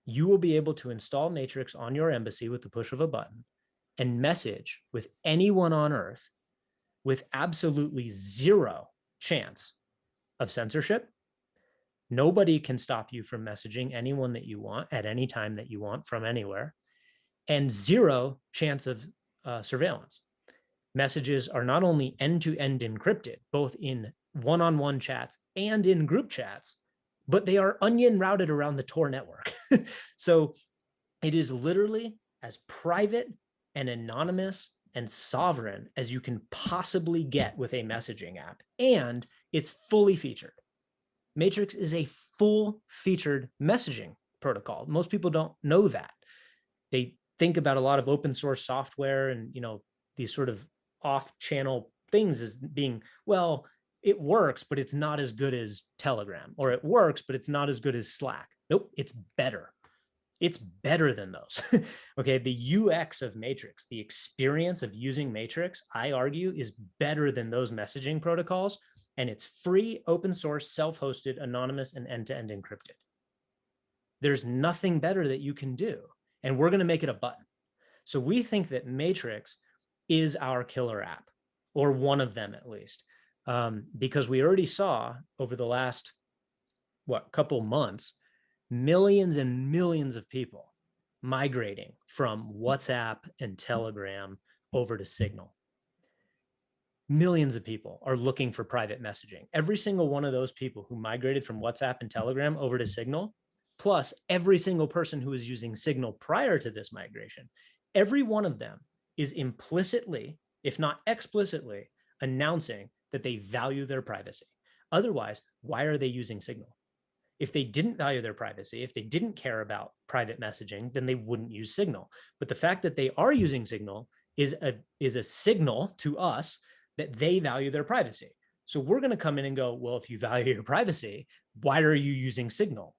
You will be able to install Matrix on your embassy with the push of a button and message with anyone on earth with absolutely zero chance of censorship. Nobody can stop you from messaging anyone that you want at any time that you want from anywhere, and zero chance of surveillance. Messages are not only end-to-end encrypted, both in one-on-one chats and in group chats, but they are onion routed around the Tor network. So it is literally as private and anonymous and sovereign as you can possibly get with a messaging app. And it's fully featured. Matrix is a full featured messaging protocol. Most people don't know that. They think about a lot of open source software and, these sort of off channel things as being, well, it works, but it's not as good as Telegram, or it works, but it's not as good as Slack. Nope, it's better. It's better than those. Okay, the UX of Matrix, the experience of using Matrix, I argue, is better than those messaging protocols. And it's free, open source, self-hosted, anonymous, and end-to-end encrypted. There's nothing better that you can do. And we're going to make it a button. So we think that Matrix is our killer app, or one of them at least, because we already saw over the last, couple months, millions and millions of people migrating from WhatsApp and Telegram over to Signal. Millions of people are looking for private messaging. Every single one of those people who migrated from WhatsApp and Telegram over to Signal, plus every single person who was using Signal prior to this migration, every one of them is implicitly, if not explicitly, announcing that they value their privacy. Otherwise, why are they using Signal? If they didn't value their privacy, if they didn't care about private messaging, then they wouldn't use Signal. But the fact that they are using Signal is a signal to us that they value their privacy. So we're going to come in and go, well, if you value your privacy, why are you using Signal?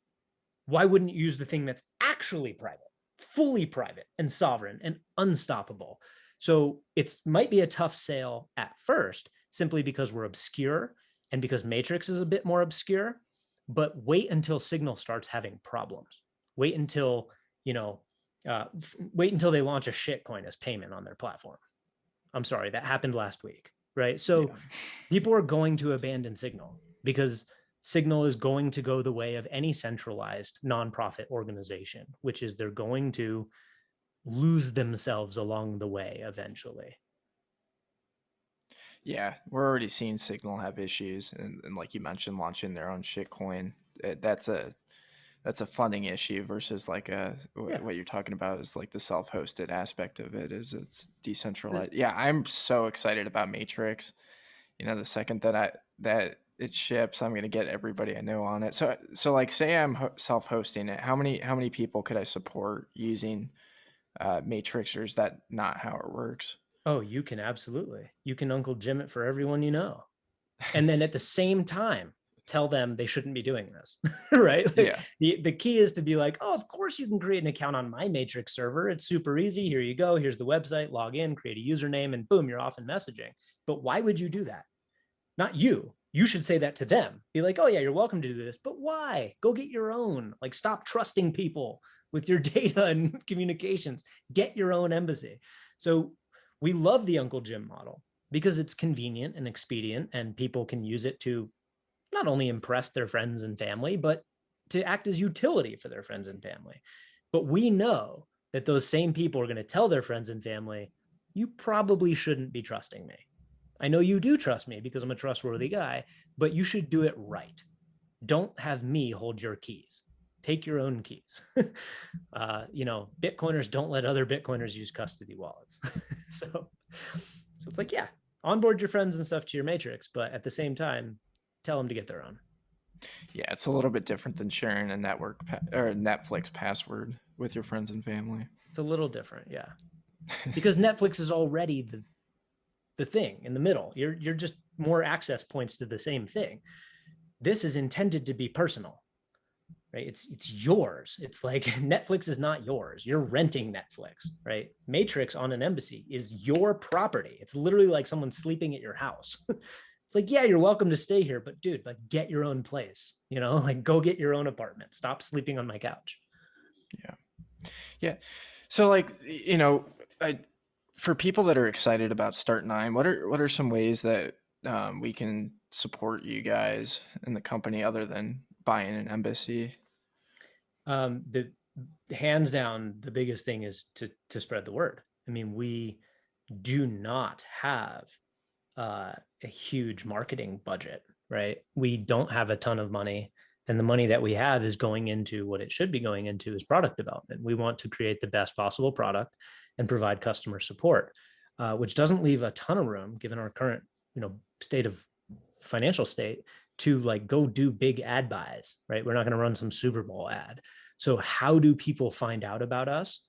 Why wouldn't you use the thing that's actually private, fully private and sovereign and unstoppable? So it might be a tough sale at first, simply because we're obscure and because Matrix is a bit more obscure. But wait until Signal starts having problems. Wait until, wait until they launch a shitcoin as payment on their platform. I'm sorry, that happened last week, right? So people are going to abandon Signal because Signal is going to go the way of any centralized nonprofit organization, which is they're going to lose themselves along the way eventually. Yeah, we're already seeing Signal have issues, and like you mentioned, launching their own shitcoin. That's a funding issue versus like what you're talking about is like the self-hosted aspect of it is it's decentralized. Yeah, I'm so excited about Matrix. The second that it ships, I'm gonna get everybody I know on it. So like, say I'm self-hosting it. How many people could I support using Matrix, or is that not how it works? Oh, you can absolutely. You can Uncle Jim it for everyone you know. And then at the same time, tell them they shouldn't be doing this, right? Like, Yeah. the key is to be like, oh, of course you can create an account on my Matrix server. It's super easy. Here you go. Here's the website. Log in, create a username, and boom, you're off in messaging. But why would you do that? Not you. You should say that to them. Be like, oh yeah, you're welcome to do this, but why? Go get your own. Like, stop trusting people with your data and communications. Get your own embassy. So we love the Uncle Jim model because it's convenient and expedient, and people can use it to not only impress their friends and family, but to act as utility for their friends and family. But we know that those same people are going to tell their friends and family, you probably shouldn't be trusting me. I know you do trust me because I'm a trustworthy guy, but you should do it right. Don't have me hold your keys. Take your own keys. Bitcoiners don't let other Bitcoiners use custody wallets. so it's like, yeah, onboard your friends and stuff to your Matrix, but at the same time, tell them to get their own. Yeah, it's a little bit different than sharing a or a Netflix password with your friends and family. It's a little different, yeah. because Netflix is already the thing in the middle. You're just more access points to the same thing. This is intended to be personal, right? It's yours. It's like Netflix is not yours. You're renting Netflix, right? Matrix on an embassy is your property. It's literally like someone sleeping at your house. It's like, yeah, you're welcome to stay here, but dude, like get your own place, like go get your own apartment. Stop sleeping on my couch. Yeah. Yeah. So like, for people that are excited about Start Nine, what are some ways that we can support you guys in the company other than buying an embassy? The hands down, the biggest thing is to spread the word. I mean, we do not have a huge marketing budget, right? We don't have a ton of money. And the money that we have is going into what it should be going into is product development. We want to create the best possible product and provide customer support, which doesn't leave a ton of room given our current, state of financial state to like go do big ad buys, right? We're not going to run some Super Bowl ad. So how do people find out about us?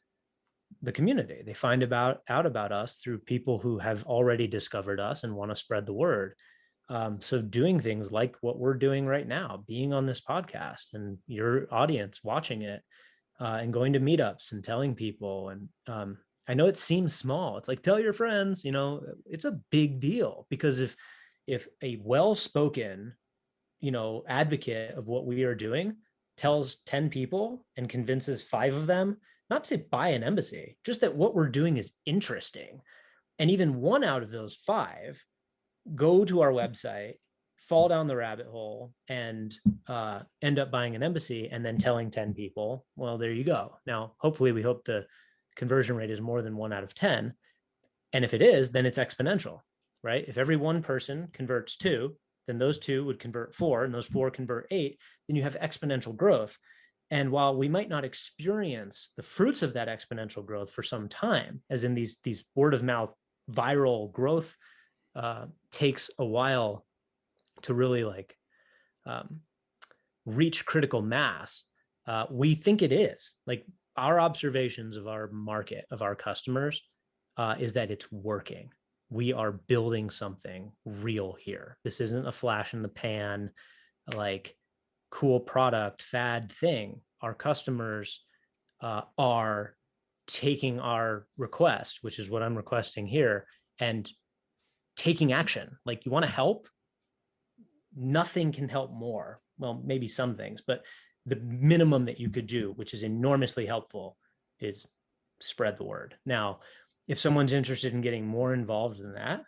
The community. They find out about us through people who have already discovered us and want to spread the word. So doing things like what we're doing right now, being on this podcast and your audience watching it, and going to meetups and telling people. And I know it seems small. It's like tell your friends. It's a big deal because if a well-spoken, advocate of what we are doing tells 10 people and convinces 5 of them not to buy an embassy, just that what we're doing is interesting. And even 1 out of those 5 go to our website, fall down the rabbit hole, and end up buying an embassy and then telling 10 people, well, there you go. Now, hopefully, we hope the conversion rate is more than 1 out of 10. And if it is, then it's exponential, right? If every one person converts 2, then those 2 would convert 4, and those 4 convert 8, then you have exponential growth. And while we might not experience the fruits of that exponential growth for some time, as in these word of mouth viral growth takes a while to really like reach critical mass, we think it is. Like our observations of our market, of our customers, is that it's working. We are building something real here. This isn't a flash in the pan, like cool product fad thing. Our customers are taking our request, which is what I'm requesting here, and taking action. Like you want to help, nothing can help more. Well, maybe some things, but the minimum that you could do, which is enormously helpful, is spread the word. Now, if someone's interested in getting more involved in that,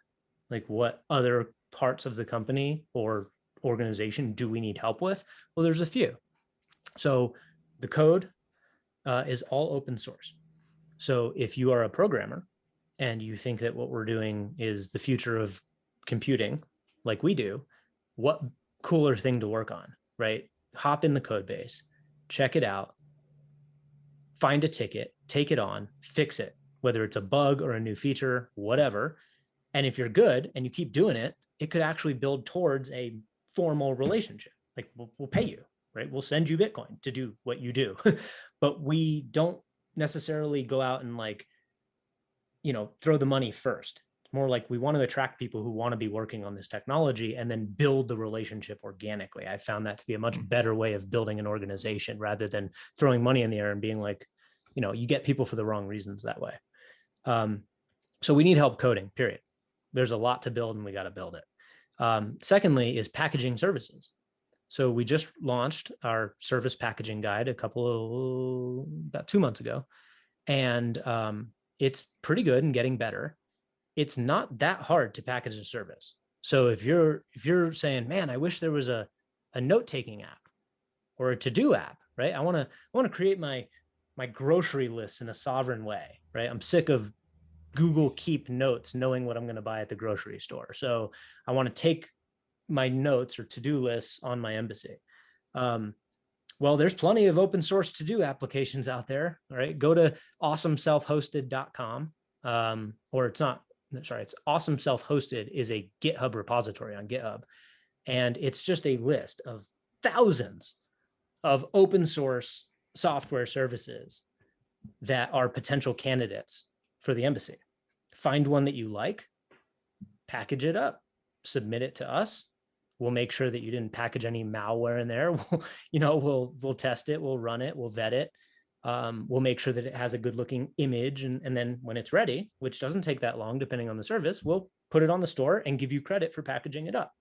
like what other parts of the company or organization do we need help with? Well, there's a few. So the code is all open source. So if you are a programmer and you think that what we're doing is the future of computing, like we do, what cooler thing to work on, right? Hop in the code base, check it out, find a ticket, take it on, fix it, whether it's a bug or a new feature, whatever. And if you're good and you keep doing it, it could actually build towards a formal relationship. Like we'll pay you, right? We'll send you Bitcoin to do what you do. But we don't necessarily go out and like, throw the money first. It's more like we want to attract people who want to be working on this technology and then build the relationship organically. I found that to be a much better way of building an organization rather than throwing money in the air and being like, you get people for the wrong reasons that way. So we need help coding, period. There's a lot to build and we got to build it. Secondly is packaging services. So we just launched our service packaging guide about 2 months ago. And it's pretty good and getting better. It's not that hard to package a service. So if you're saying, man, I wish there was a note-taking app or a to-do app, right? I want to create my grocery list in a sovereign way, right? I'm sick of Google Keep notes, knowing what I'm going to buy at the grocery store. So I want to take my notes or to-do lists on my embassy. Well, there's plenty of open source to-do applications out there, right? Go to awesomeselfhosted.com. Or it's not, sorry, it's Awesome Self Hosted is a GitHub repository on GitHub. And it's just a list of thousands of open source software services that are potential candidates for the embassy. Find one that you like, package it up, submit it to us. We'll make sure that you didn't package any malware in there. We'll test it, we'll run it, we'll vet it. We'll make sure that it has a good looking image. And then when it's ready, which doesn't take that long, depending on the service, we'll put it on the store and give you credit for packaging it up.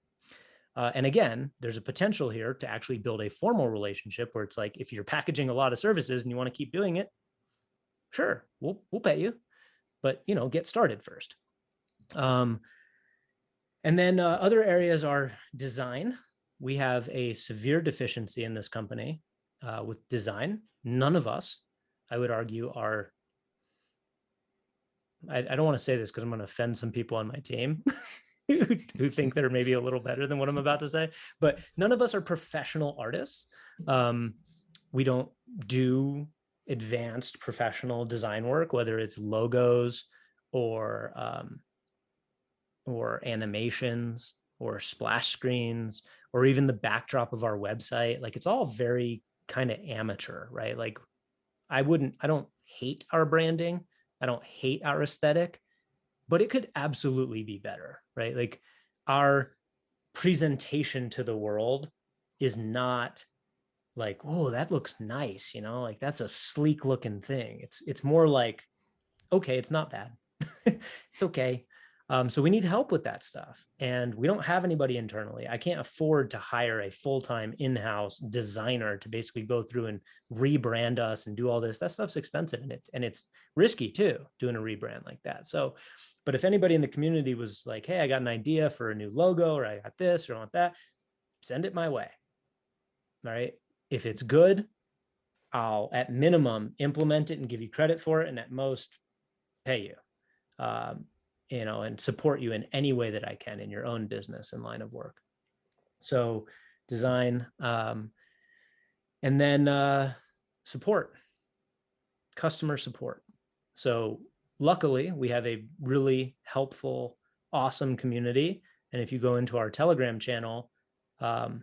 And again, there's a potential here to actually build a formal relationship where it's like, if you're packaging a lot of services and you want to keep doing it, sure, we'll pay you, but get started first. And then other areas are design. We have a severe deficiency in this company with design. None of us, I would argue, are. I don't want to say this because I'm going to offend some people on my team who think they're maybe a little better than what I'm about to say, but none of us are professional artists. We don't do advanced professional design work, whether it's logos or animations or splash screens or even the backdrop of our website. Like it's all very kind of amateur, right? Like I don't hate our branding. I don't hate our aesthetic, but it could absolutely be better, right? Like our presentation to the world is not like, oh, that looks nice, like that's a sleek looking thing. It's more like, okay, it's not bad. It's okay. So we need help with that stuff. And we don't have anybody internally. I can't afford to hire a full-time in-house designer to basically go through and rebrand us and do all this. That stuff's expensive and it's risky too, doing a rebrand like that. So, but if anybody in the community was like, hey, I got an idea for a new logo, or I got this or I want that, send it my way. All right. If it's good, I'll at minimum implement it and give you credit for it, and at most pay you. And support you in any way that I can in your own business and line of work. So design, and then support, customer support. So luckily, we have a really helpful, awesome community. And if you go into our Telegram channel and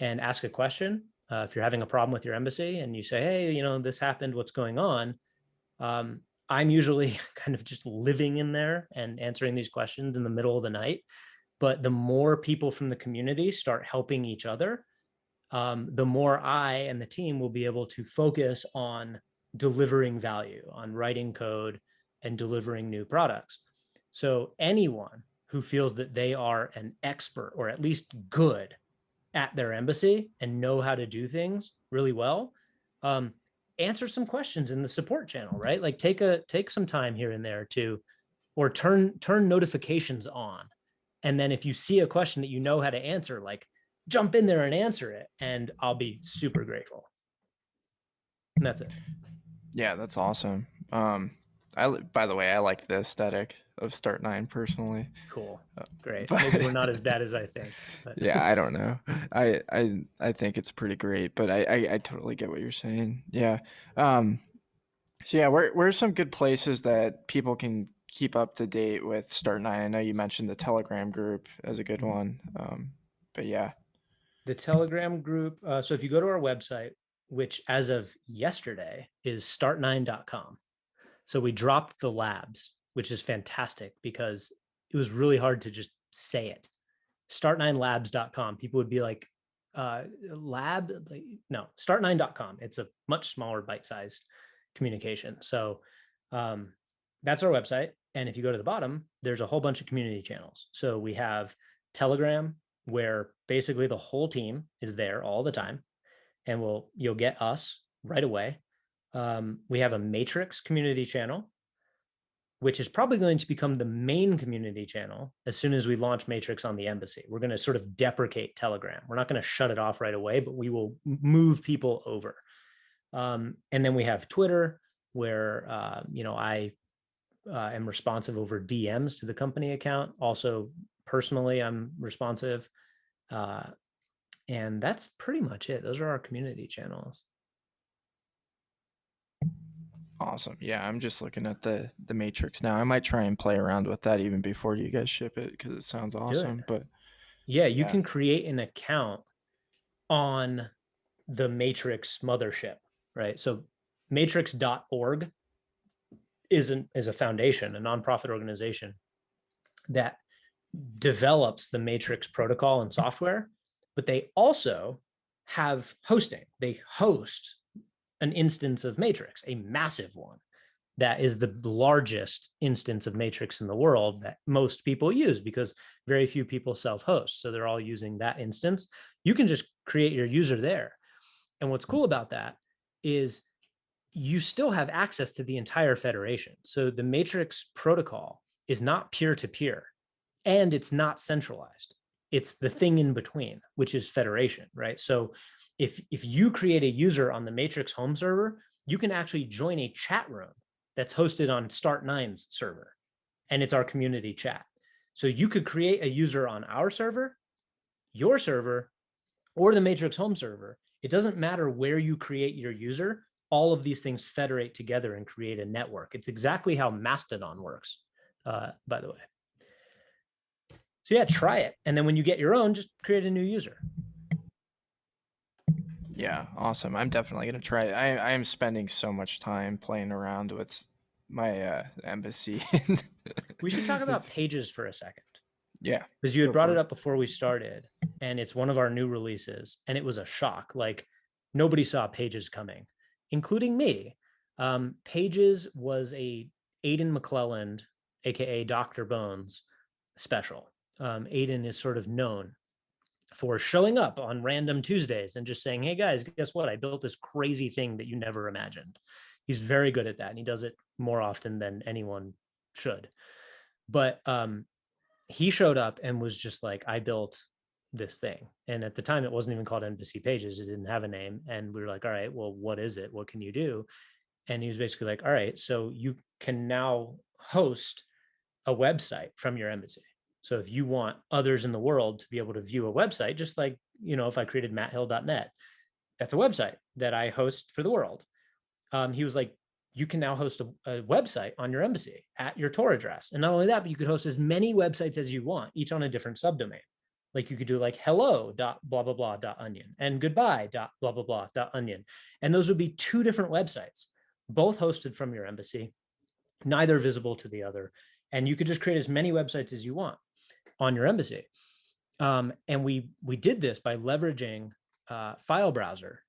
ask a question, if you're having a problem with your embassy and you say, hey, this happened, what's going on? I'm usually kind of just living in there and answering these questions in the middle of the night. But the more people from the community start helping each other, the more I and the team will be able to focus on delivering value, on writing code and delivering new products. So anyone who feels that they are an expert or at least good at their embassy and know how to do things really well, answer some questions in the support channel, right? Like take some time here and there to, or turn notifications on. And then if you see a question that you know how to answer, like jump in there and answer it, and I'll be super grateful. And that's it. Yeah, that's awesome. By the way, I like the aesthetic of Start Nine personally. Cool. Great. But Maybe we're not as bad as I think. But yeah, I don't know. I think it's pretty great, but I totally get what you're saying. Yeah. So yeah, where's some good places that people can keep up to date with Start Nine? I know you mentioned the Telegram group as a good one. But yeah. the Telegram group. So if you go to our website, which as of yesterday is start9.com. So we dropped the labs, which is fantastic because it was really hard to just say it. Start9labs.com. People would be like, lab? Like, no, start9.com. It's a much smaller bite-sized communication. So that's our website. And if you go to the bottom, there's a whole bunch of community channels. So we have Telegram, where basically the whole team is there all the time, and you'll get us right away. We have a Matrix community channel, which is probably going to become the main community channel as soon as we launch Matrix on the embassy. We're going to sort of deprecate Telegram. We're not going to shut it off right away, but we will move people over. And then we have Twitter, where I am responsive over DMs to the company account. Also, personally, I'm responsive. And that's pretty much it. Those are our community channels. Awesome. Yeah, I'm just looking at the matrix now. I might try and play around with that even before you guys ship it because it sounds Do it. awesome. But Yeah, you yeah, can create an account on the Matrix mothership, right? So matrix.org is a foundation, a nonprofit organization that develops the Matrix protocol and software, but they also have hosting. They host an instance of Matrix, a massive one that is the largest instance of Matrix in the world that most people use because very few people self-host. So they're all using that instance. You can just create your user there. And what's cool about that is you still have access to the entire federation. So the Matrix protocol is not peer-to-peer and it's not centralized. It's the thing in between, which is federation, right? So if you create a user on the Matrix home server, you can actually join a chat room that's hosted on Start9's server, and it's our community chat. So you could create a user on our server, your server, or the Matrix home server. It doesn't matter where you create your user. All of these things federate together and create a network. It's exactly how Mastodon works, by the way. So yeah, try it. And then when you get your own, just create a new user. Yeah, awesome. I'm definitely gonna try it. I am spending so much time playing around with my embassy. We should talk about pages for a second. Yeah, because you had go brought for it it. up before we started, and it's one of our new releases, and it was a shock. Like nobody saw Pages coming, including me. Pages was a Aidan McClelland, aka Dr. Bones, special. Aidan is sort of known for showing up on random Tuesdays and just saying, "Hey guys, guess what? I built this crazy thing that you never imagined." He's very good at that, and he does it more often than anyone should. But he showed up and was just like, I built this thing. And at the time, it wasn't even called Embassy Pages. It didn't have a name. And we were like, all right, well, what is it? What can you do? And he was basically like, all right, so you can now host a website from your embassy. So if you want others in the world to be able to view a website, just like, if I created matthill.net, that's a website that I host for the world. He was like, you can now host a website on your embassy at your Tor address. And not only that, but you could host as many websites as you want, each on a different subdomain. Like you could do like hello.blah.blah.onion and goodbye.blah.blah.onion. And those would be two different websites, both hosted from your embassy, neither visible to the other. And you could just create as many websites as you want on your embassy. And we did this by leveraging file browser,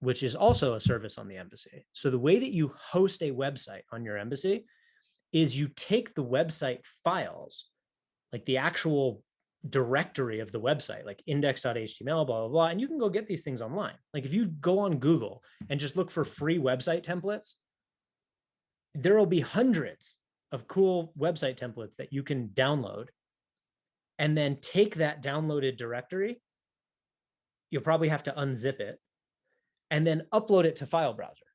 which is also a service on the embassy. So the way that you host a website on your embassy is you take the website files, like the actual directory of the website, like index.html, blah, blah, blah. And you can go get these things online. Like if you go on Google and just look for free website templates, there will be hundreds of cool website templates that you can download and then take that downloaded directory. You'll probably have to unzip it and then upload it to file browser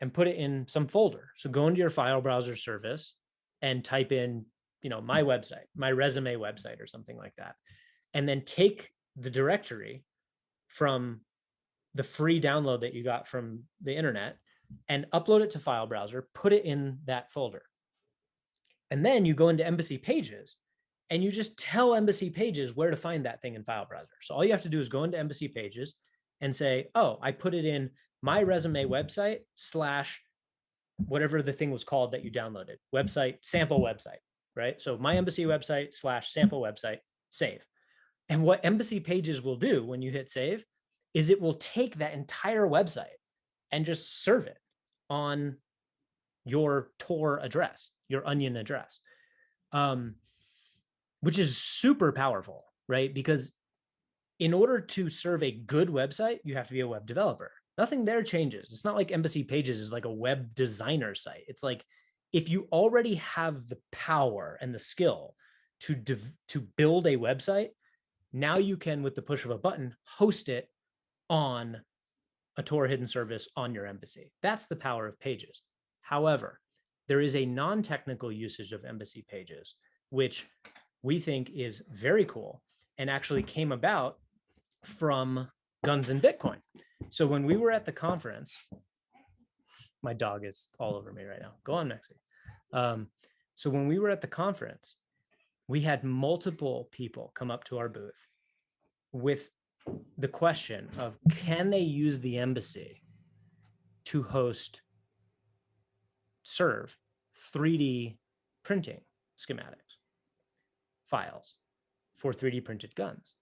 and put it in some folder. So go into your file browser service and type in, my website, my resume website or something like that. And then take the directory from the free download that you got from the internet and upload it to file browser, put it in that folder. And then you go into Embassy Pages and you just tell Embassy Pages where to find that thing in file browser. So all you have to do is go into Embassy Pages and say, oh, I put it in my resume website / whatever the thing was called that you downloaded, website, sample website, right? So my embassy website / sample website, save. And what Embassy Pages will do when you hit save is it will take that entire website and just serve it on your Tor address, your Onion address, which is super powerful, right? Because in order to serve a good website, you have to be a web developer. Nothing there changes. It's not like Embassy Pages is like a web designer site. It's like if you already have the power and the skill to build a website, now you can, with the push of a button, host it on a Tor hidden service on your embassy. That's the power of Pages. However, there is a non-technical usage of Embassy Pages, which we think is very cool and actually came about from Guns and Bitcoin. So when we were at the conference, my dog is all over me right now. Go on, Mexi. So when we were at the conference, we had multiple people come up to our booth with the question of, can they use the embassy to host serve 3D printing schematics, files for 3D printed guns.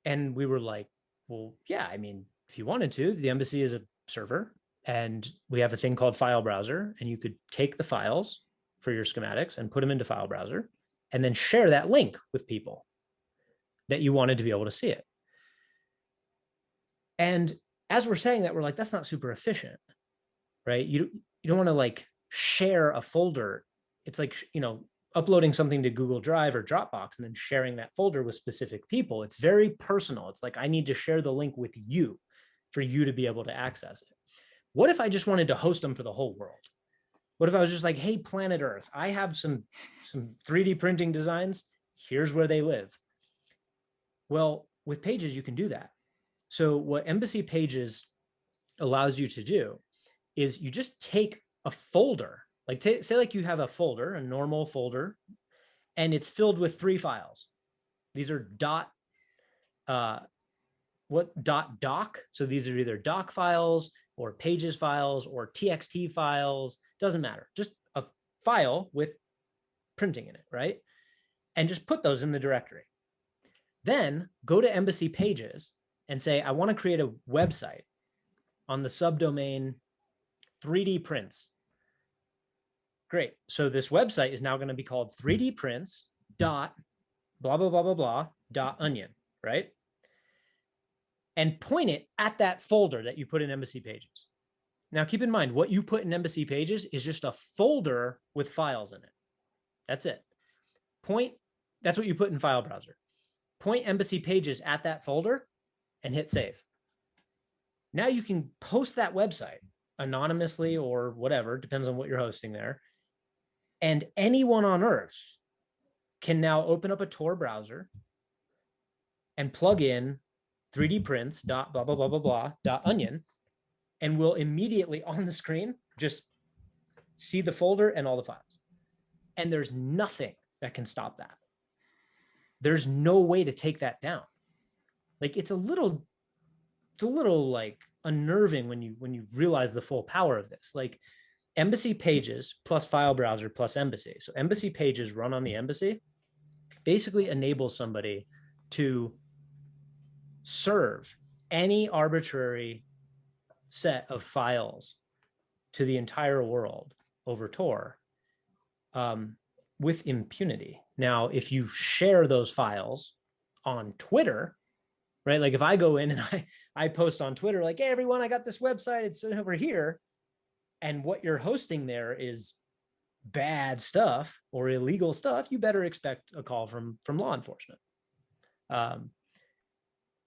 And we were like, well, yeah, I mean, if you wanted to, the embassy is a server and we have a thing called file browser, and you could take the files for your schematics and put them into file browser and then share that link with people that you wanted to be able to see it. And as we're saying that, we're like, that's not super efficient, right? You don't want to like share a folder. It's like, uploading something to Google Drive or Dropbox and then sharing that folder with specific people. It's very personal. It's like, I need to share the link with you for you to be able to access it. What if I just wanted to host them for the whole world? What if I was just like, hey, planet Earth, I have some 3D printing designs. Here's where they live. Well, with Pages, you can do that. So what Embassy Pages allows you to do is you just take a folder, like say like you have a folder, a normal folder, and it's filled with 3 files. These are doc. So these are either doc files or pages files or txt files. Doesn't matter. Just a file with printing in it, right? And just put those in the directory. Then go to Embassy Pages and say, I want to create a website on the subdomain 3D prints. Great. So this website is now going to be called 3D prints dot blah, blah, blah, blah, blah, dot onion, right? And point it at that folder that you put in Embassy Pages. Now, keep in mind, what you put in Embassy Pages is just a folder with files in it. That's it. That's what you put in File Browser. Point Embassy Pages at that folder and hit save. Now you can post that website anonymously or whatever, depends on what you're hosting there. And anyone on Earth can now open up a Tor browser and plug in 3D prints dot blah blah blah blah blah dot onion, and will immediately on the screen just see the folder and all the files. And there's nothing that can stop that. There's no way to take that down. Like it's a little like unnerving when you realize the full power of this. Like Embassy Pages plus File Browser plus Embassy. So Embassy Pages run on the Embassy basically enables somebody to serve any arbitrary set of files to the entire world over Tor with impunity. Now, if you share those files on Twitter, right? Like if I go in and I post on Twitter, like, hey, everyone, I got this website. It's over here. And what you're hosting there is bad stuff or illegal stuff. You better expect a call from law enforcement.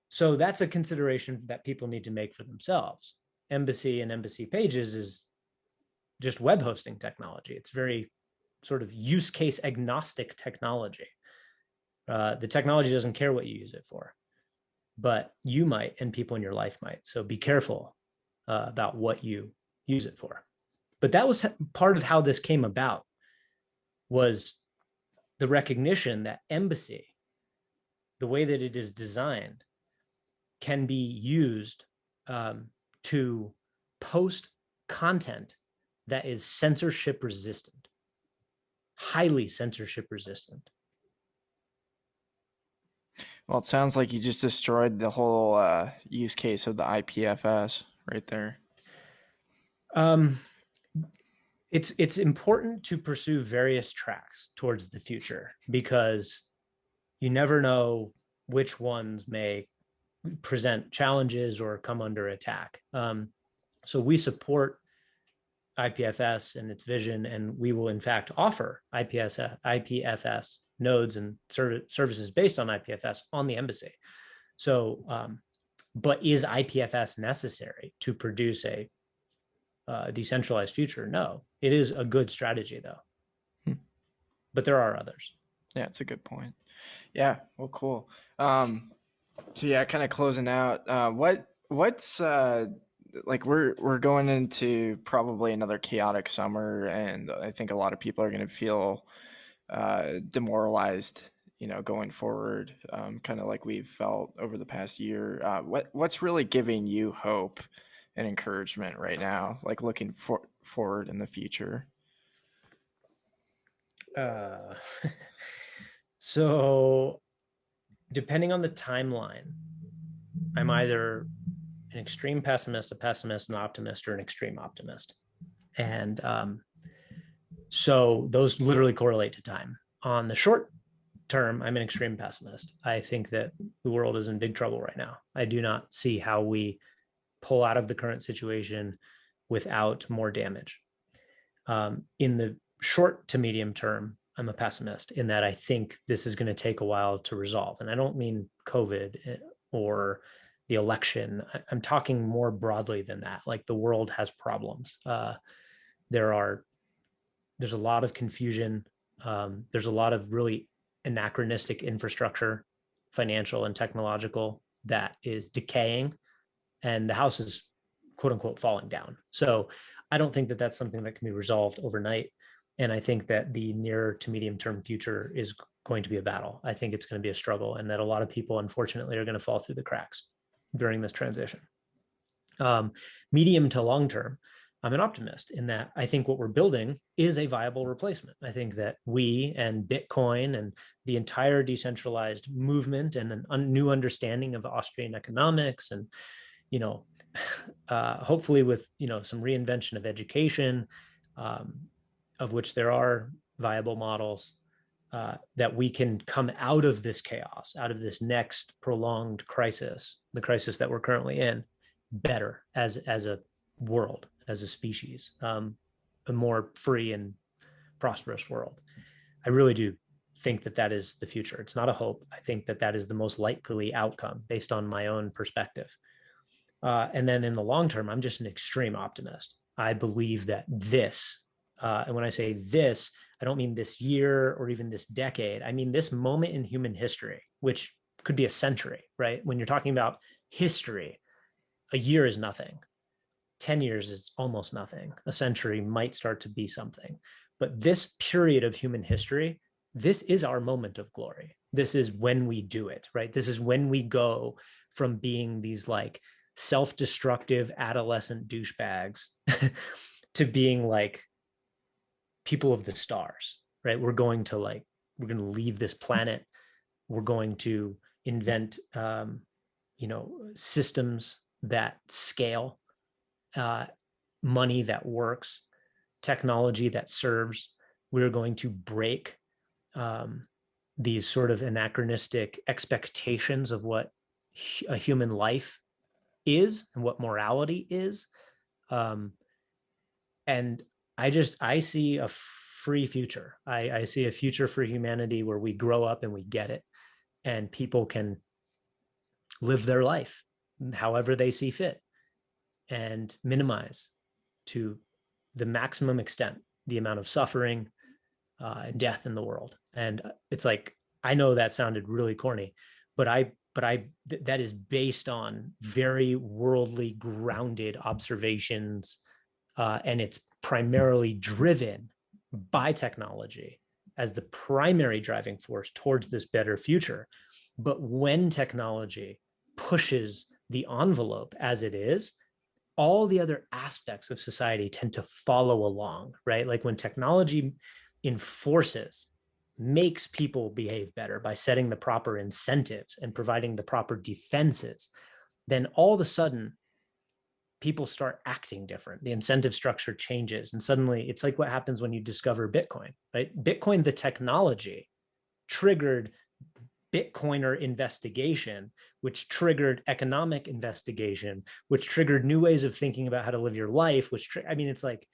So that's a consideration that people need to make for themselves. Embassy and Embassy Pages is just web hosting technology. It's very sort of use case agnostic technology. The technology doesn't care what you use it for, but you might, and people in your life might. So be careful about what you use it for. But that was part of how this came about, was the recognition that Embassy, the way that it is designed, can be used to post content that is censorship resistant, highly censorship resistant. Well, it sounds like you just destroyed the whole use case of the IPFS right there. It's important to pursue various tracks towards the future, because you never know which ones may present challenges or come under attack. So we support IPFS and its vision, and we will in fact offer IPFS nodes and services based on IPFS on the Embassy. So, but is IPFS necessary to produce a decentralized future? No, it is a good strategy though. But there are others. Yeah, it's a good point. Yeah, well, cool. So yeah, kind of closing out. What's like we're going into probably another chaotic summer, and I think a lot of people are going to feel demoralized, going forward, kind of like we've felt over the past year. What's really giving you hope and encouragement right now, like looking forward in the future? Uh, so depending on the timeline, I'm either an extreme pessimist, a pessimist, an optimist, or an extreme optimist. And so those literally correlate to time. On the short term, I'm an extreme pessimist. I think that the world is in big trouble right now. I do not see how we pull out of the current situation without more damage. In the short to medium term, I'm a pessimist in that I think this is going to take a while to resolve. And I don't mean COVID or the election. I'm talking more broadly than that. Like the world has problems. There are there's a lot of confusion. There's a lot of really anachronistic infrastructure, financial and technological, that is decaying, and the house is quote unquote falling down. So I don't think that that's something that can be resolved overnight. And I think that the near to medium term future is going to be a battle. I think it's going to be a struggle, and that a lot of people, unfortunately, are going to fall through the cracks during this transition. Medium to long term, I'm an optimist in that I think what we're building is a viable replacement. I think that we and Bitcoin and the entire decentralized movement and a new understanding of Austrian economics, and you know, hopefully with some reinvention of education, um, of which there are viable models, that we can come out of this chaos, out of this next prolonged crisis, the crisis that we're currently in, better as a world, as a species, a more free and prosperous world. I really do think that that is the future. It's not a hope. I think that that is the most likely outcome based on my own perspective. And then in the long term, I'm just an extreme optimist. I believe that this, and when I say this, I don't mean this year or even this decade. I mean this moment in human history, which could be a century, right? When you're talking about history, a year is nothing. 10 years is almost nothing. A century might start to be something. But this period of human history, this is our moment of glory. This is when we do it, right? This is when we go from being these like self-destructive adolescent douchebags to being like people of the stars, right? We're going to leave this planet. We're going to invent, systems that scale, uh, money that works, technology that serves. We're going to break um, these sort of anachronistic expectations of what a human life is and what morality is. Um, and I see a free future. I see a future for humanity where we grow up and we get it, and people can live their life however they see fit and minimize to the maximum extent the amount of suffering and death in the world. And it's like, I know that sounded really corny, but that is based on very worldly grounded observations, and it's primarily driven by technology as the primary driving force towards this better future. But when technology pushes the envelope as it is, all the other aspects of society tend to follow along, right? Like when technology enforces, makes people behave better by setting the proper incentives and providing the proper defenses, then all of a sudden people start acting different. The incentive structure changes. And suddenly it's like what happens when you discover Bitcoin, right? Bitcoin, the technology, triggered Bitcoiner investigation, which triggered economic investigation, which triggered new ways of thinking about how to live your life, it's like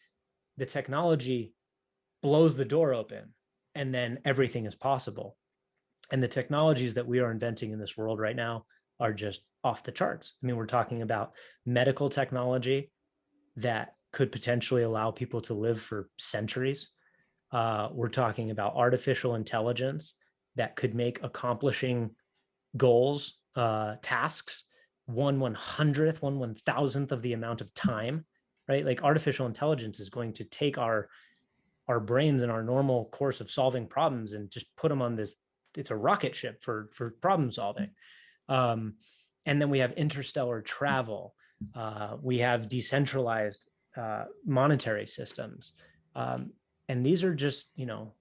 the technology blows the door open and then everything is possible. And the technologies that we are inventing in this world right now are just off the charts. I mean, we're talking about medical technology that could potentially allow people to live for centuries. We're talking about artificial intelligence that could make accomplishing goals, tasks, 1/100th, 1/1000th of the amount of time, right? Like artificial intelligence is going to take our brains and our normal course of solving problems and just put them on this. It's a rocket ship for problem solving. Um, and then we have interstellar travel. We have decentralized monetary systems. And these are just,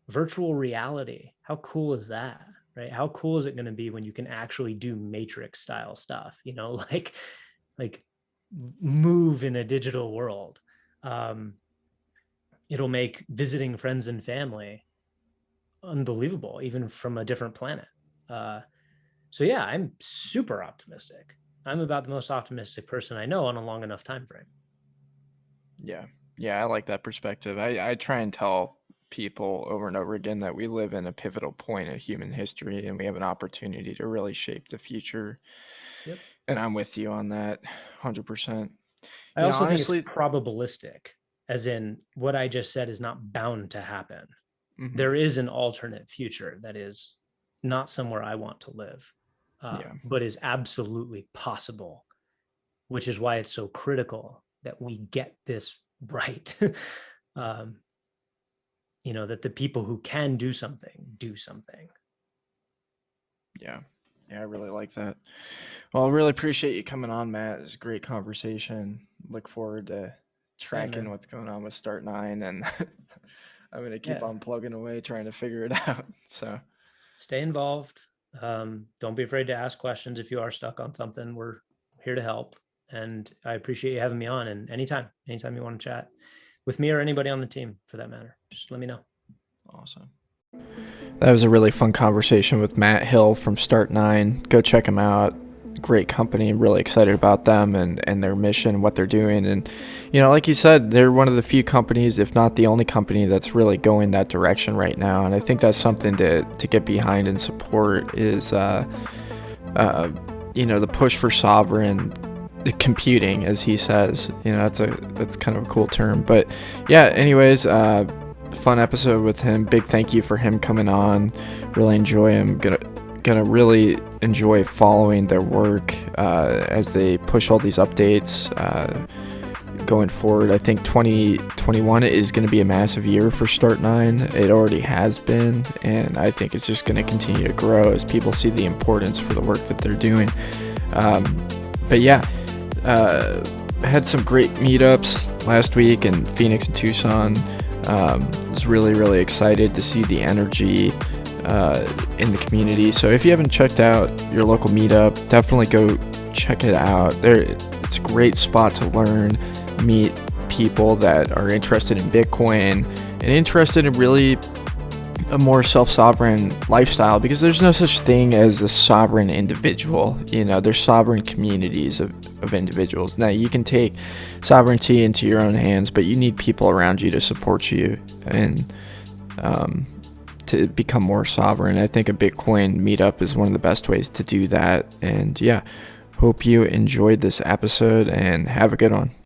virtual reality. How cool is that? Right? How cool is it going to be when you can actually do Matrix style stuff, like move in a digital world? It'll make visiting friends and family unbelievable, even from a different planet. So yeah, I'm super optimistic. I'm about the most optimistic person I know on a long enough time frame. Yeah. Yeah, I like that perspective. I try and tell people over and over again that we live in a pivotal point of human history and we have an opportunity to really shape the future. Yep. And I'm with you on that 100%. I also think it's Honestly, probabilistic, as in what I just said is not bound to happen. mhm, There is an alternate future that is not somewhere I want to live, yeah. but is absolutely possible, which is why it's so critical that we get this right. um, that the people who can do something do something. Yeah. Yeah, I really like that. Well, I really appreciate you coming on, Matt. It's a great conversation. Look forward to Same, tracking man. what's going on with Start 9 and I'm going to keep Yeah. on plugging away trying to figure it out. So, Stay involved. Don't be afraid to ask questions if you are stuck on something. We're here to help. And I appreciate you having me on. And anytime you want to chat with me or anybody on the team for that matter, just let me know. awesome. That was a really fun conversation with Matt Hill from Start 9. Go check him out. Great company. I'm really excited about them and their mission, what they're doing. And, like you said, they're one of the few companies, if not the only company, that's really going that direction right now. And I think that's something to get behind and support is, the push for sovereign computing, as he says. That's kind of a cool term. But yeah, anyways, fun episode with him. Big thank you for him coming on. Really enjoy him. Gonna really enjoy following their work as they push all these updates going forward. I think 2021 is going to be a massive year for Start 9. It already has been, and I think it's just going to continue to grow as people see the importance for the work that they're doing. But yeah, had some great meetups last week in Phoenix and Tucson. Was really, really excited to see the energy in the community. So if you haven't checked out your local meetup, definitely go check it out. It's a great spot to learn, meet people that are interested in Bitcoin and interested in really a more self-sovereign lifestyle, because there's no such thing as a sovereign individual. There's sovereign communities of individuals. Now you can take sovereignty into your own hands, but you need people around you to support you and to become more sovereign. I think a Bitcoin meetup is one of the best ways to do that. And yeah, hope you enjoyed this episode and have a good one.